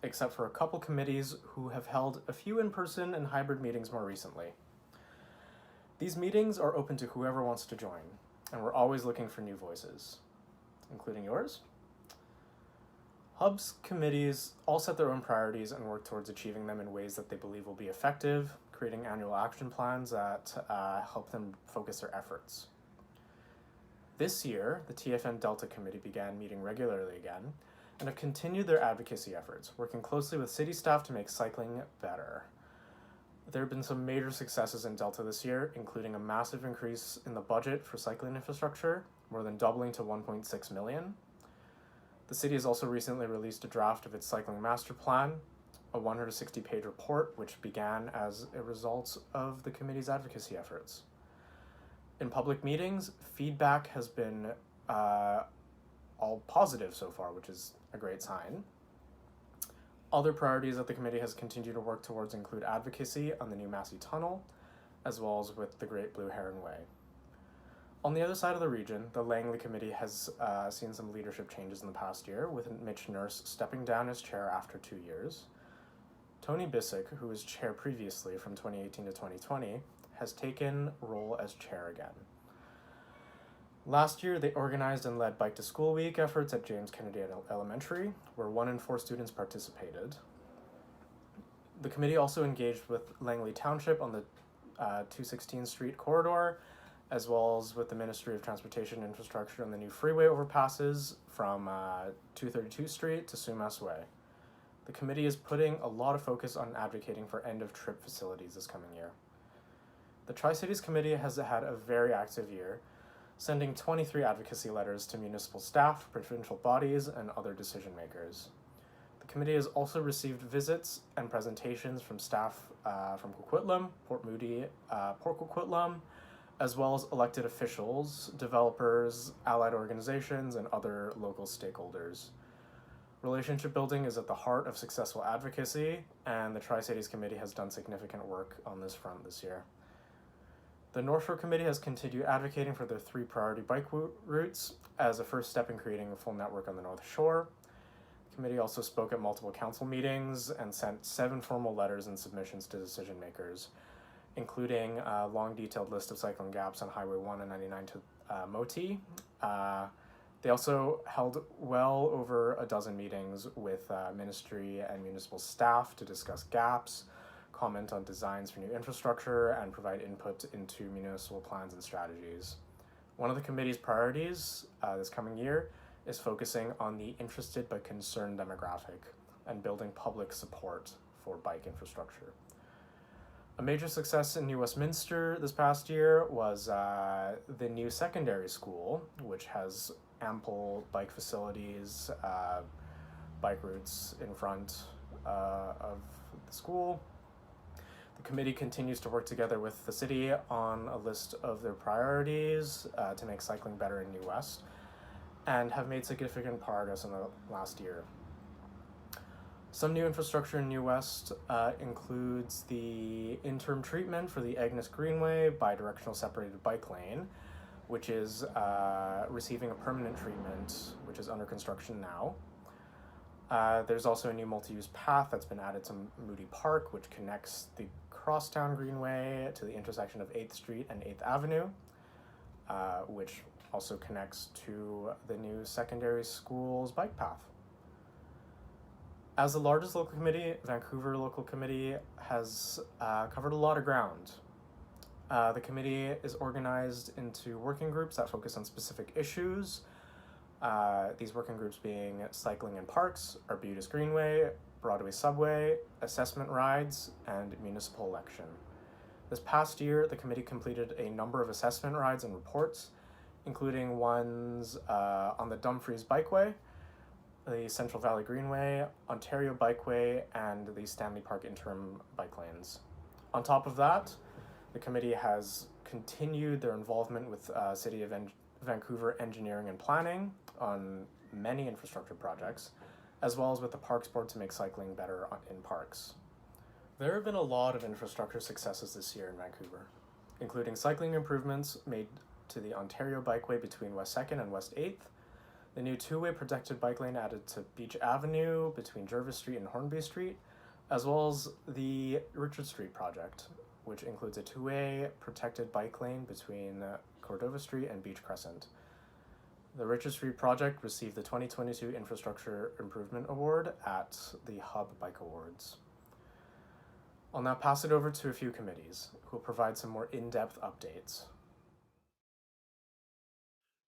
except for a couple committees who have held a few in-person and hybrid meetings more recently. These meetings are open to whoever wants to join, and we're always looking for new voices, including yours. Hub's committees all set their own priorities and work towards achieving them in ways that they believe will be effective, creating annual action plans that help them focus their efforts. This year, the TFN Delta Committee began meeting regularly again and have continued their advocacy efforts, working closely with city staff to make cycling better. There have been some major successes in Delta this year, including a massive increase in the budget for cycling infrastructure, more than doubling to $1.6 million. The city has also recently released a draft of its cycling master plan, a 160-page report, which began as a result of the committee's advocacy efforts. In public meetings, feedback has been all positive so far, which is a great sign. Other priorities that the committee has continued to work towards include advocacy on the new Massey Tunnel, as well as with the Great Blue Heron Way. On the other side of the region, the Langley Committee has seen some leadership changes in the past year, with Mitch Nurse stepping down as chair after 2 years. Tony Bissick, who was chair previously from 2018 to 2020, has taken role as chair again. Last year, they organized and led Bike to School Week efforts at James Kennedy Elementary, where 1 in 4 students participated. The committee also engaged with Langley Township on the 216th Street corridor, as well as with the Ministry of Transportation and Infrastructure on the new freeway overpasses from 232 Street to Sumas Way. The committee is putting a lot of focus on advocating for end-of-trip facilities this coming year. The Tri-Cities Committee has had a very active year, sending 23 advocacy letters to municipal staff, provincial bodies, and other decision makers. The committee has also received visits and presentations from staff from Coquitlam, Port Moody, Port Coquitlam, as well as elected officials, developers, allied organizations, and other local stakeholders. Relationship building is at the heart of successful advocacy, and the Tri-Cities Committee has done significant work on this front this year. The North Shore Committee has continued advocating for their 3 priority bike routes as a first step in creating a full network on the North Shore. The committee also spoke at multiple council meetings and sent 7 formal letters and submissions to decision makers, including a long detailed list of cycling gaps on Highway 1 and 99 to Moti. They also held well over a dozen meetings with ministry and municipal staff to discuss gaps, comment on designs for new infrastructure, and provide input into municipal plans and strategies. One of the committee's priorities this coming year is focusing on the interested but concerned demographic and building public support for bike infrastructure. A major success in New Westminster this past year was the new secondary school, which has ample bike facilities, bike routes in front of the school. The committee continues to work together with the city on a list of their priorities to make cycling better in New West, and have made significant progress in the last year. Some new infrastructure in New West includes the interim treatment for the Agnes Greenway bi-directional separated bike lane, which is receiving a permanent treatment, which is under construction now. There's also a new multi-use path that's been added to Moody Park, which connects the Crosstown Greenway to the intersection of 8th Street and 8th Avenue, which also connects to the new secondary school's bike path. As the largest local committee, Vancouver Local Committee has covered a lot of ground. The committee is organized into working groups that focus on specific issues. These working groups being cycling in parks, Arbutus Greenway, Broadway Subway, assessment rides, and municipal election. This past year, the committee completed a number of assessment rides and reports, including ones on the Dumfries Bikeway, the Central Valley Greenway, Ontario Bikeway, and the Stanley Park interim bike lanes. On top of that, the committee has continued their involvement with City of Vancouver engineering and planning on many infrastructure projects, as well as with the Parks Board to make cycling better in parks. There have been a lot of infrastructure successes this year in Vancouver, including cycling improvements made to the Ontario Bikeway between West 2nd and West 8th, the new 2-way protected bike lane added to Beach Avenue between Jervis Street and Hornby Street, as well as the Richard Street project, which includes a 2-way protected bike lane between Cordova Street and Beach Crescent. The Richard Street project received the 2022 Infrastructure Improvement Award at the Hub Bike Awards. I'll now pass it over to a few committees who will provide some more in-depth updates.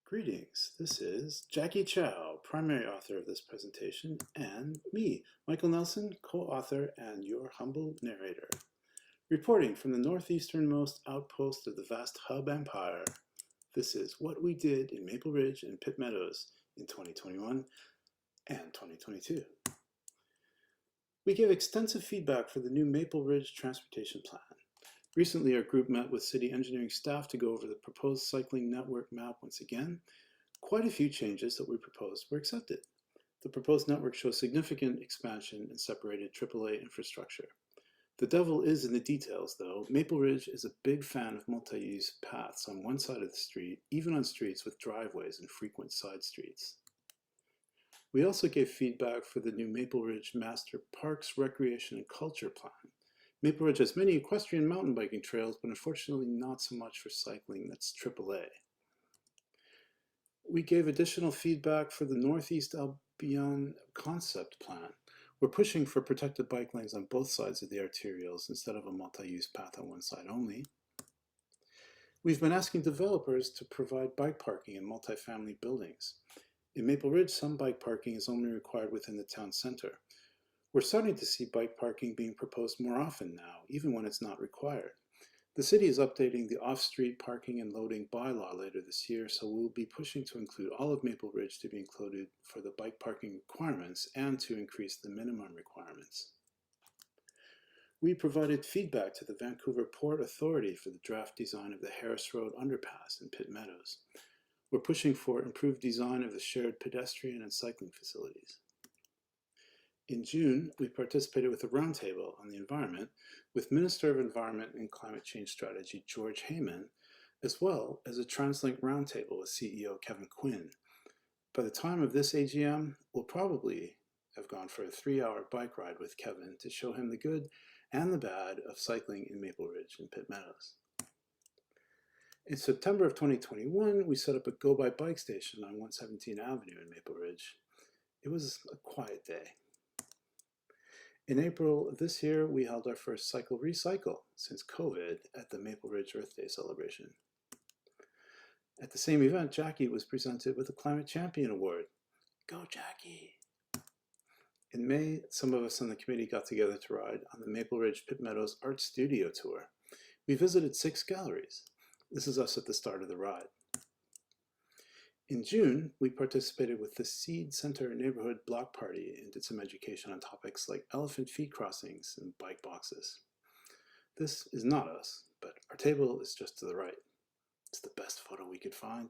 Greetings, this is Jackie Chow, primary author of this presentation, and me, Michael Nelson, co-author and your humble narrator. Reporting from the northeasternmost outpost of the vast Hub Empire, this is what we did in Maple Ridge and Pitt Meadows in 2021 and 2022. We gave extensive feedback for the new Maple Ridge Transportation Plan. Recently, our group met with city engineering staff to go over the proposed cycling network map once again. Quite a few changes that we proposed were accepted. The proposed network shows significant expansion in separated AAA infrastructure. The devil is in the details, though. Maple Ridge is a big fan of multi-use paths on one side of the street, even on streets with driveways and frequent side streets. We also gave feedback for the new Maple Ridge Master Parks Recreation and Culture Plan. Maple Ridge has many equestrian mountain biking trails, but unfortunately not so much for cycling. That's AAA. We gave additional feedback for the Northeast Albion Concept Plan. We're pushing for protected bike lanes on both sides of the arterials instead of a multi-use path on one side only. We've been asking developers to provide bike parking in multifamily buildings. In Maple Ridge, some bike parking is only required within the town center. We're starting to see bike parking being proposed more often now, even when it's not required. The city is updating the off-street parking and loading bylaw later this year, so we'll be pushing to include all of Maple Ridge to be included for the bike parking requirements and to increase the minimum requirements. We provided feedback to the Vancouver Port Authority for the draft design of the Harris Road underpass in Pitt Meadows. We're pushing for improved design of the shared pedestrian and cycling facilities. In June, we participated with a roundtable on the environment with Minister of Environment and Climate Change Strategy George Heyman, as well as a TransLink roundtable with CEO Kevin Quinn. By the time of this AGM, we'll probably have gone for a 3-hour bike ride with Kevin to show him the good and the bad of cycling in Maple Ridge and Pitt Meadows. In September of 2021, we set up a Go By Bike station on 117 Avenue in Maple Ridge. It was a quiet day. In April of this year, we held our first Cycle Recycle since COVID at the Maple Ridge Earth Day celebration. At the same event, Jackie was presented with the Climate Champion Award. Go Jackie! In May, some of us on the committee got together to ride on the Maple Ridge Pitt Meadows Art Studio Tour. We visited 6 galleries. This is us at the start of the ride. In June, we participated with the Seed Center Neighborhood Block Party and did some education on topics like elephant feet crossings and bike boxes. This is not us, but our table is just to the right. It's the best photo we could find.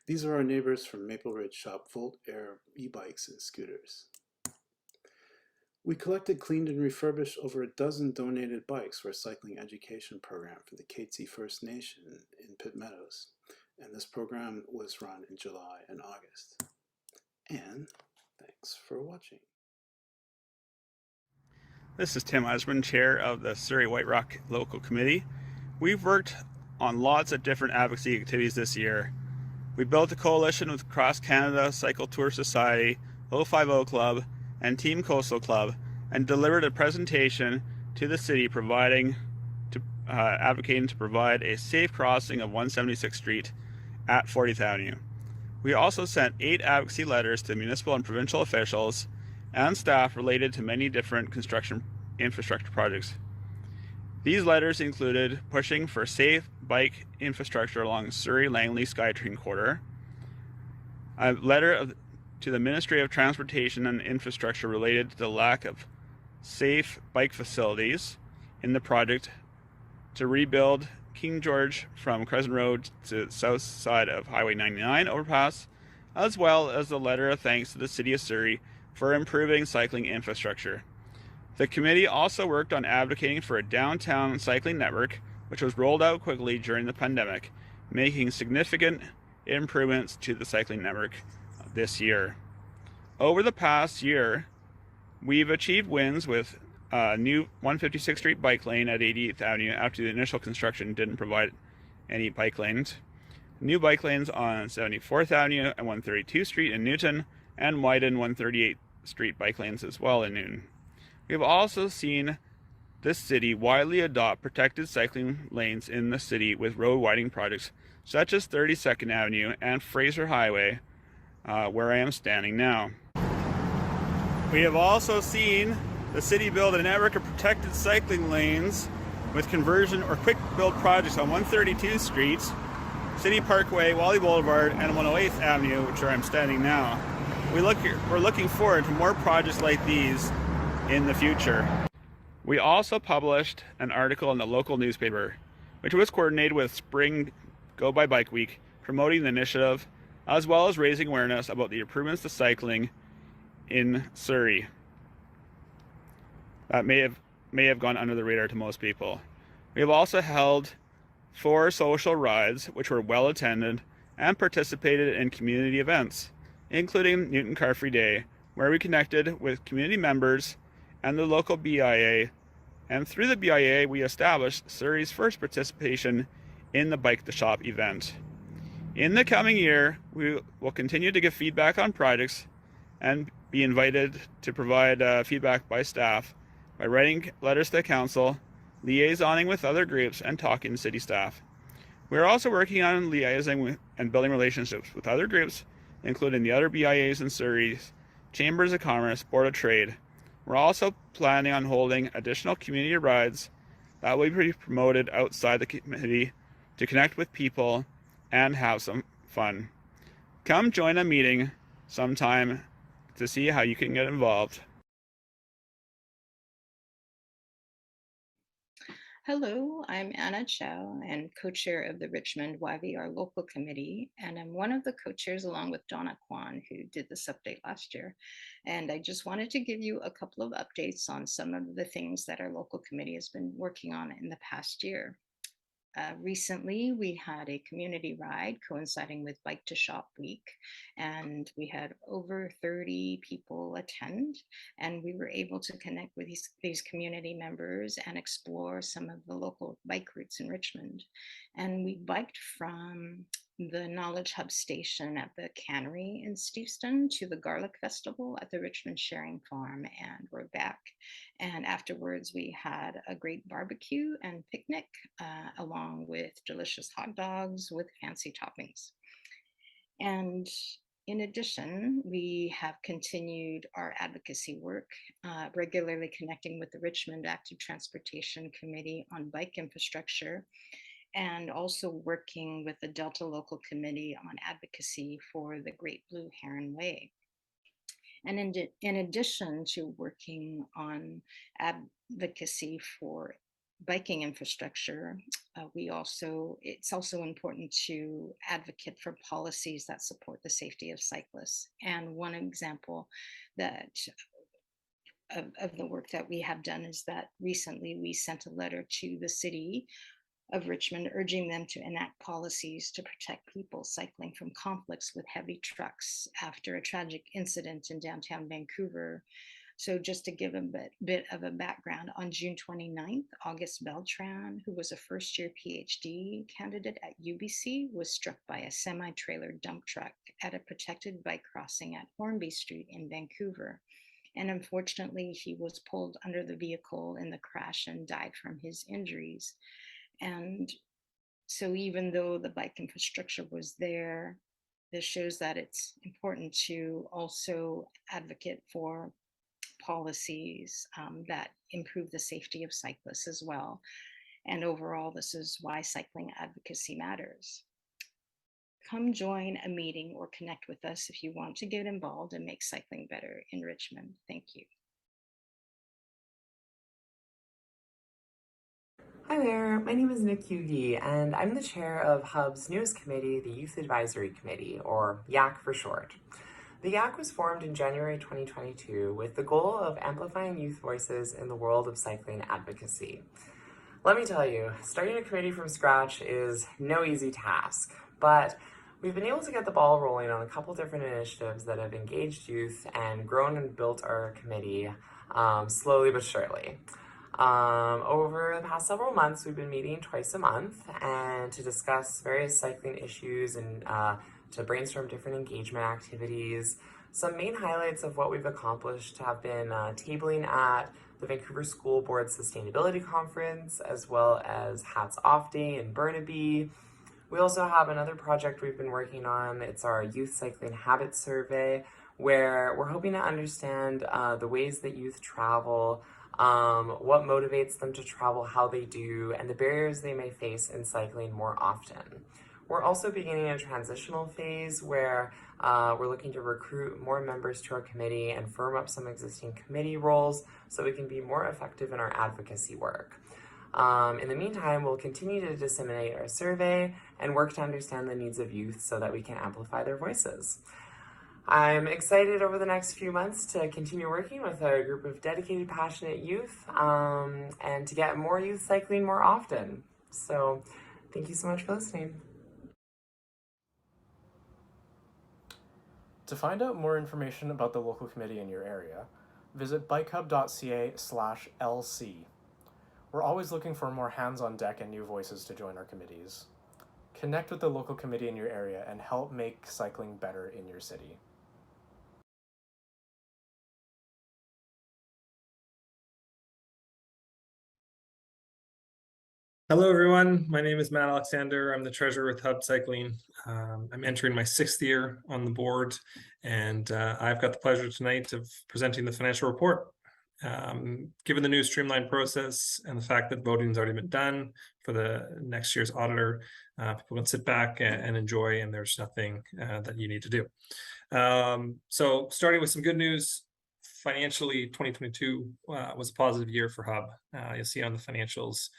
These are our neighbors from Maple Ridge shop Volt Air e-bikes and scooters. We collected, cleaned, and refurbished over a dozen donated bikes for a cycling education program for the Katzie First Nation in Pitt Meadows. And this program was run in July and August. And thanks for watching. This is Tim Usman, Chair of the Surrey White Rock Local Committee. We've worked on lots of different advocacy activities this year. We built a coalition with Cross Canada Cycle Tour Society, 050 Club, and Team Coastal Club, and delivered a presentation to the city advocating to provide a safe crossing of 176th Street at 40th Avenue. We also sent 8 advocacy letters to municipal and provincial officials and staff related to many different construction infrastructure projects. These letters included pushing for safe bike infrastructure along Surrey-Langley SkyTrain corridor, a letter to the Ministry of Transportation and Infrastructure related to the lack of safe bike facilities in the project to rebuild King George from Crescent Road to the south side of Highway 99 overpass, as well as a letter of thanks to the City of Surrey for improving cycling infrastructure. The committee also worked on advocating for a downtown cycling network, which was rolled out quickly during the pandemic, making significant improvements to the cycling network this year. Over the past year, we've achieved wins with a new 156th Street bike lane at 88th Avenue after the initial construction didn't provide any bike lanes. New bike lanes on 74th Avenue and 132th Street in Newton, and widened 138th Street bike lanes as well in Newton. We've also seen this city widely adopt protected cycling lanes in the city with road widening projects such as 32nd Avenue and Fraser Highway, where I am standing now. We have also seen the city build a network of protected cycling lanes with conversion or quick build projects on 132th Street, City Parkway, Wally Boulevard, and 108th Avenue, which is where I'm standing now. We're looking forward to more projects like these in the future. We also published an article in the local newspaper, which was coordinated with Spring Go By Bike Week, promoting the initiative, as well as raising awareness about the improvements to cycling in Surrey that may have gone under the radar to most people. We have also held 4 social rides, which were well attended, and participated in community events, including Newton Car Free Day, where we connected with community members and the local BIA, and through the BIA we established Surrey's first participation in the Bike to Shop event. In the coming year, we will continue to give feedback on projects and be invited to provide feedback by staff by writing letters to the council, liaisoning with other groups, and talking to city staff. We are also working on liaising with and building relationships with other groups, including the other BIAs in Surrey, Chambers of Commerce, Board of Trade. We're also planning on holding additional community rides that will be promoted outside the committee to connect with people and have some fun. Come join a meeting sometime to see how you can get involved. Hello, I'm Anna Chow and co-chair of the Richmond YVR local committee, and I'm one of the co-chairs along with Donna Kwan, who did this update last year. And I just wanted to give you a couple of updates on some of the things that our local committee has been working on in the past year. Recently, we had a community ride coinciding with Bike to Shop Week, and we had over 30 people attend, and we were able to connect with these community members and explore some of the local bike routes in Richmond. And we biked from the Knowledge Hub station at the cannery in Steveston to the Garlic Festival at the Richmond Sharing Farm, and we're back. And afterwards, we had a great barbecue and picnic, along with delicious hot dogs with fancy toppings. And in addition, we have continued our advocacy work, regularly connecting with the Richmond Active Transportation Committee on bike infrastructure, and also working with the Delta Local Committee on advocacy for the Great Blue Heron Way. And in addition to working on advocacy for biking infrastructure, it's also important to advocate for policies that support the safety of cyclists. And one example of the work that we have done is that recently we sent a letter to the city of Richmond, urging them to enact policies to protect people cycling from conflicts with heavy trucks after a tragic incident in downtown Vancouver. So just to give a bit of a background, on June 29th, August Beltran, who was a first-year PhD candidate at UBC, was struck by a semi-trailer dump truck at a protected bike crossing at Hornby Street in Vancouver. And unfortunately, he was pulled under the vehicle in the crash and died from his injuries. And so even though the bike infrastructure was there, this shows that it's important to also advocate for policies that improve the safety of cyclists as well. And overall, this is why cycling advocacy matters. Come join a meeting or connect with us if you want to get involved and make cycling better in Richmond. Thank you. Hi there, my name is Nick Yugi, and I'm the chair of Hub's newest committee, the Youth Advisory Committee, or YAC for short. The YAC was formed in January 2022 with the goal of amplifying youth voices in the world of cycling advocacy. Let me tell you, starting a committee from scratch is no easy task, but we've been able to get the ball rolling on a couple different initiatives that have engaged youth and grown and built our committee slowly but surely. Over the past several months, we've been meeting twice a month and to discuss various cycling issues and to brainstorm different engagement activities. Some main highlights of what we've accomplished have been tabling at the Vancouver School Board Sustainability Conference, as well as Hats Off Day in Burnaby. We also have another project we've been working on. It's our Youth Cycling Habits Survey, where we're hoping to understand the ways that youth travel, what motivates them to travel, how they do, and the barriers they may face in cycling more often. We're also beginning a transitional phase where we're looking to recruit more members to our committee and firm up some existing committee roles so we can be more effective in our advocacy work. In the meantime, we'll continue to disseminate our survey and work to understand the needs of youth so that we can amplify their voices. I'm excited over the next few months to continue working with a group of dedicated, passionate youth and to get more youth cycling more often. So thank you so much for listening. To find out more information about the local committee in your area, visit bikehub.ca/LC. We're always looking for more hands on deck and new voices to join our committees. Connect with the local committee in your area and help make cycling better in your city. Hello, everyone. My name is Matt Alexander. I'm the treasurer with Hub Cycling. I'm entering my 6th year on the board, and I've got the pleasure tonight of presenting the financial report. Given the new streamlined process and the fact that voting has already been done for the next year's auditor, people can sit back and enjoy, and there's nothing that you need to do. So starting with some good news, financially, 2022 was a positive year for Hub. You'll see on the financials,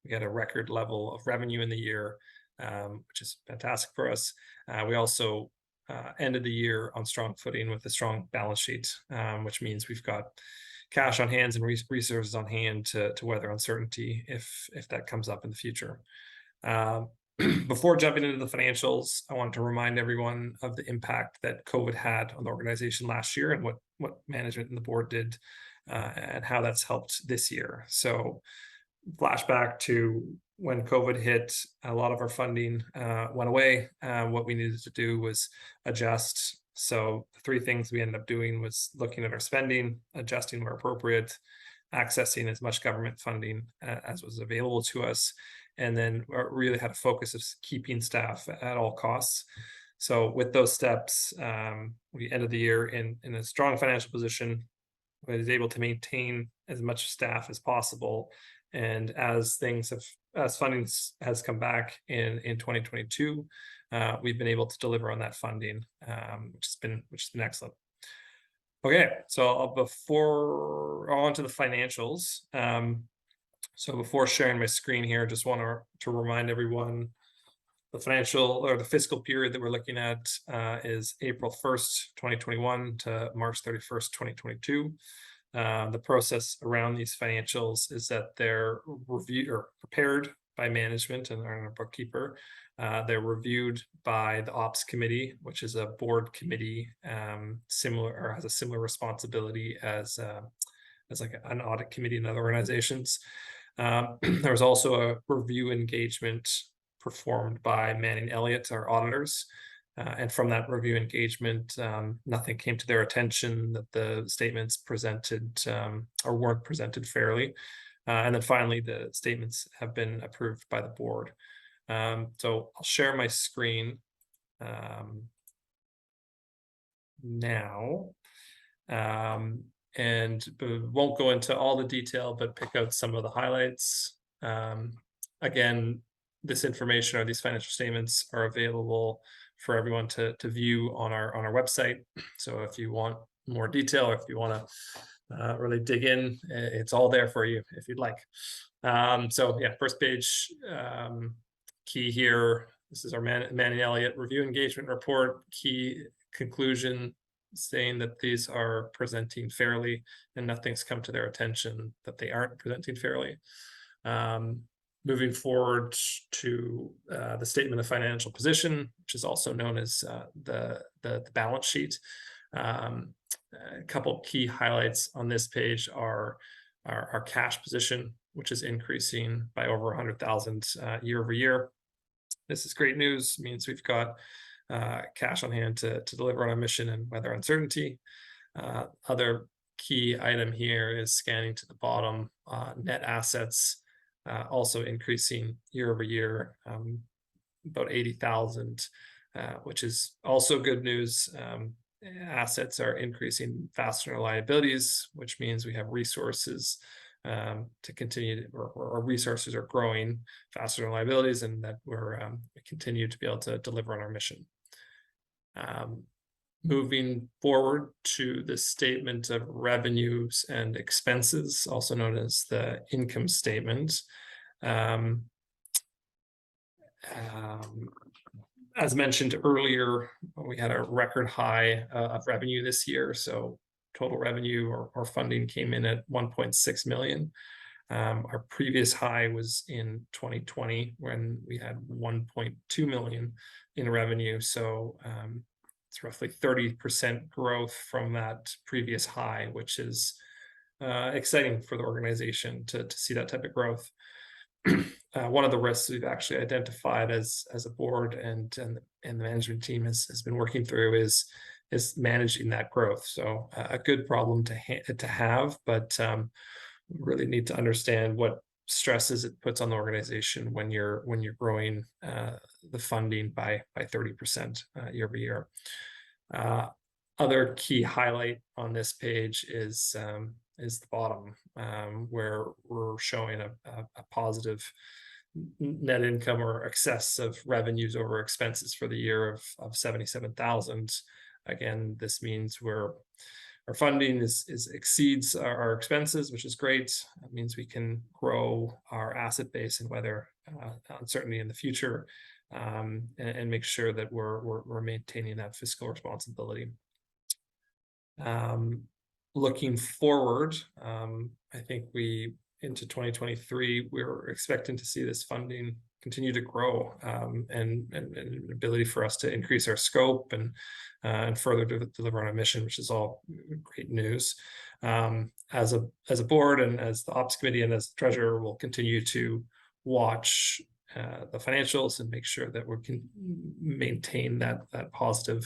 we had a record level of revenue in the year, which is fantastic for us. We also ended the year on strong footing with a strong balance sheet, which means we've got cash on hand and resources on hand to weather uncertainty if that comes up in the future. Before jumping into the financials, I wanted to remind everyone of the impact that COVID had on the organization last year and what management and the board did and how that's helped this year. So flashback to when COVID hit, a lot of our funding went away. What we needed to do was adjust. So the 3 things we ended up doing was looking at our spending, adjusting where appropriate, accessing as much government funding as was available to us, and then really had a focus of keeping staff at all costs. So with those steps, we ended the year in a strong financial position. We was able to maintain as much staff as possible. And as funding has come back in 2022, we've been able to deliver on that funding, which has been excellent. Okay, so before on to the financials. So before sharing my screen here, just want to remind everyone the financial or the fiscal period that we're looking at is April 1st, 2021 to March 31st, 2022. The process around these financials is that they're reviewed or prepared by management and our bookkeeper. They're reviewed by the Ops Committee, which is a board committee similar or has a similar responsibility as like an audit committee in other organizations. There was also a review engagement performed by Manning Elliott, our auditors. And from that review engagement, nothing came to their attention that the statements presented or weren't presented fairly. And then finally, the statements have been approved by the board. So I'll share my screen now. And won't go into all the detail, but pick out some of the highlights. Again, this information or these financial statements are available for everyone to view on our website. So if you want more detail or if you want to really dig in, it's all there for you if you'd like. So yeah, first page key here. This is our Manning Elliott review engagement report. Key conclusion saying that these are presenting fairly and nothing's come to their attention that they aren't presenting fairly. Moving forward to the statement of financial position, which is also known as the balance sheet. A couple key highlights on this page are our cash position, which is increasing by over 100,000 year over year. This is great news. It means we've got cash on hand to deliver on our mission and weather uncertainty. Other key item here is scanning to the bottom, net assets also increasing year over year, about 80,000, which is also good news. Assets are increasing faster than liabilities, which means we have resources to continue, or our resources are growing faster than liabilities, and that we're continue to be able to deliver on our mission. Moving forward to the statement of revenues and expenses, also known as the income statement. As mentioned earlier, we had a record high of revenue this year. So total revenue or funding came in at 1.6 million. Our previous high was in 2020 when we had 1.2 million in revenue. So it's roughly 30% growth from that previous high, which is exciting for the organization to see that type of growth. One of the risks we've actually identified as a board and the management team has been working through is managing that growth. So a good problem to have, but really need to understand what stresses it puts on the organization when you're growing the funding by 30% year over year. Other key highlight on this page is the bottom, where we're showing a positive net income or excess of revenues over expenses for the year of 77,000. Again, this means our funding exceeds our expenses, which is great. It means we can grow our asset base and weather uncertainty in the future, and make sure that we're maintaining that fiscal responsibility. Looking forward, I think into 2023, we're expecting to see this funding continue to grow, and an ability for us to increase our scope and further deliver on our mission, which is all great news. As a board and as the ops committee and as the treasurer, we'll continue to watch the financials and make sure that we can maintain that positive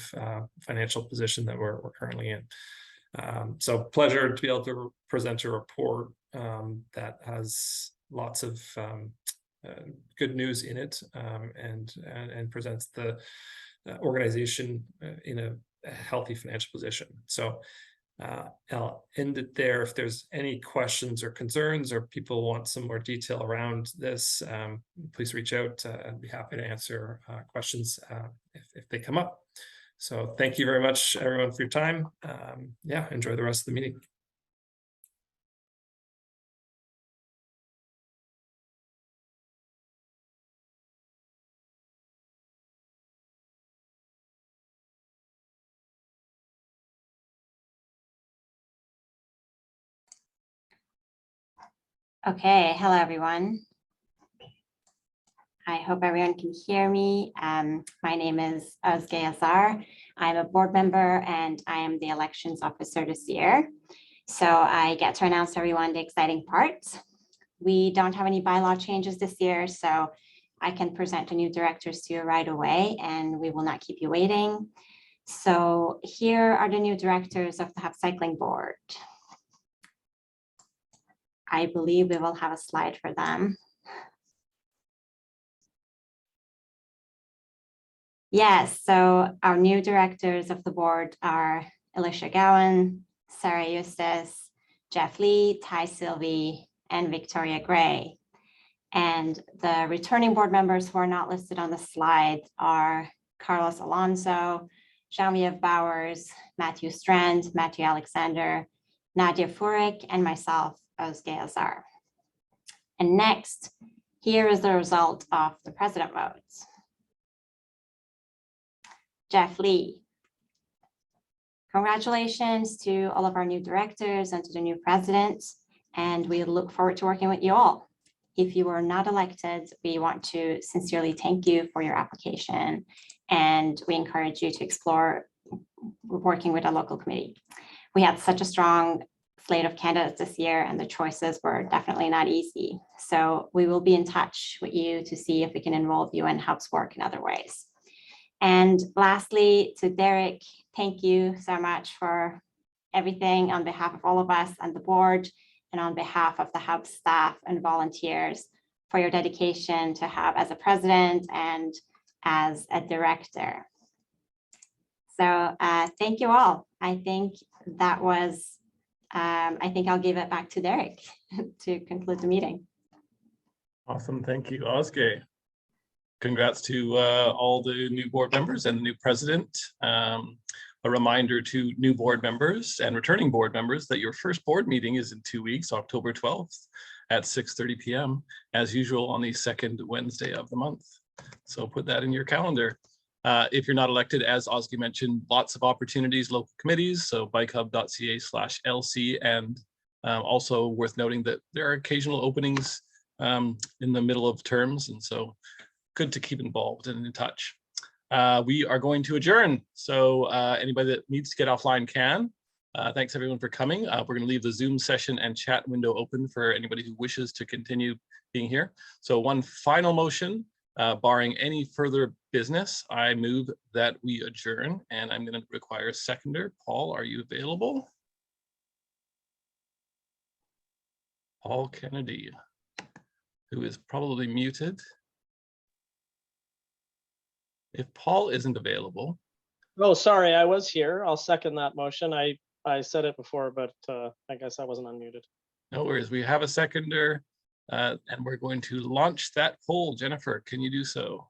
financial position that we're currently in. So pleasure to be able to present a report that has lots of good news in it, and presents the organization in a healthy financial position. So I'll end it there. If there's any questions or concerns, or people want some more detail around this, please reach out. I'd be happy to answer questions if they come up. So thank you very much, everyone, for your time. Yeah, enjoy the rest of the meeting. Okay, hello everyone. I hope everyone can hear me. My name is Özge Yazar. I'm a board member and I am the elections officer this year. So I get to announce to everyone the exciting parts. We don't have any bylaw changes this year, so I can present the new directors to you right away and we will not keep you waiting. So here are the new directors of the Hub Cycling Board. I believe we will have a slide for them. Yes, so our new directors of the board are Alicia Gowan, Sarah Eustace, Jeff Lee, Ty Sylvie, and Victoria Gray. And the returning board members who are not listed on the slide are Carlos Alonso, Genevieve Bowers, Matthew Strand, Matthew Alexander, Nadia Furik, and myself, Özge Yazar. And next, here is the result of the president votes. Jeff Lee. Congratulations to all of our new directors and to the new president, and we look forward to working with you all. If you were not elected, we want to sincerely thank you for your application, and we encourage you to explore working with a local committee. We had such a strong slate of candidates this year, and the choices were definitely not easy. So we will be in touch with you to see if we can involve you in Hub's work in other ways. And lastly, to Derek, thank you so much for everything on behalf of all of us and the board, and on behalf of the Hub staff and volunteers for your dedication to Hub as a president and as a director. So thank you all. I think that was, I think I'll give it back to Derek to conclude the meeting. Awesome, thank you, Özge. Congrats to all the new board members and the new president. A reminder to new board members and returning board members that your first board meeting is in 2 weeks, October 12th at 6:30 p.m. as usual on the second Wednesday of the month. So put that in your calendar. If you're not elected, as Özge mentioned, lots of opportunities, local committees, so bikehub.ca/LC, and also worth noting that there are occasional openings in the middle of terms, and so good to keep involved and in touch. we are going to adjourn. So anybody that needs to get offline can. Thanks everyone for coming. We're going to leave the Zoom session and chat window open for anybody who wishes to continue being here. So one final motion, barring any further business, I move that we adjourn, and I'm going to require a seconder. Paul, are you available? Paul Kennedy, who is probably muted. If Paul isn't available. Oh, sorry, I was here. I'll second that motion. I said it before, but I guess I wasn't unmuted. No worries, we have a seconder, and we're going to launch that poll. Jennifer, can you do so?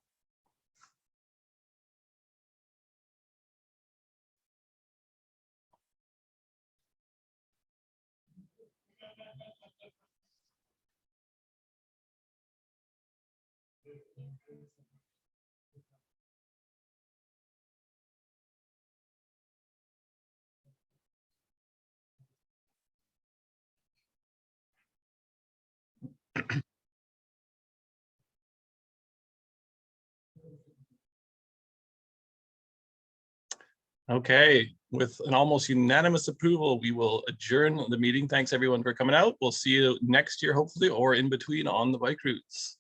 Okay, with an almost unanimous approval, we will adjourn the meeting. Thanks everyone for coming out. We'll see you next year, hopefully, or in between on the bike routes.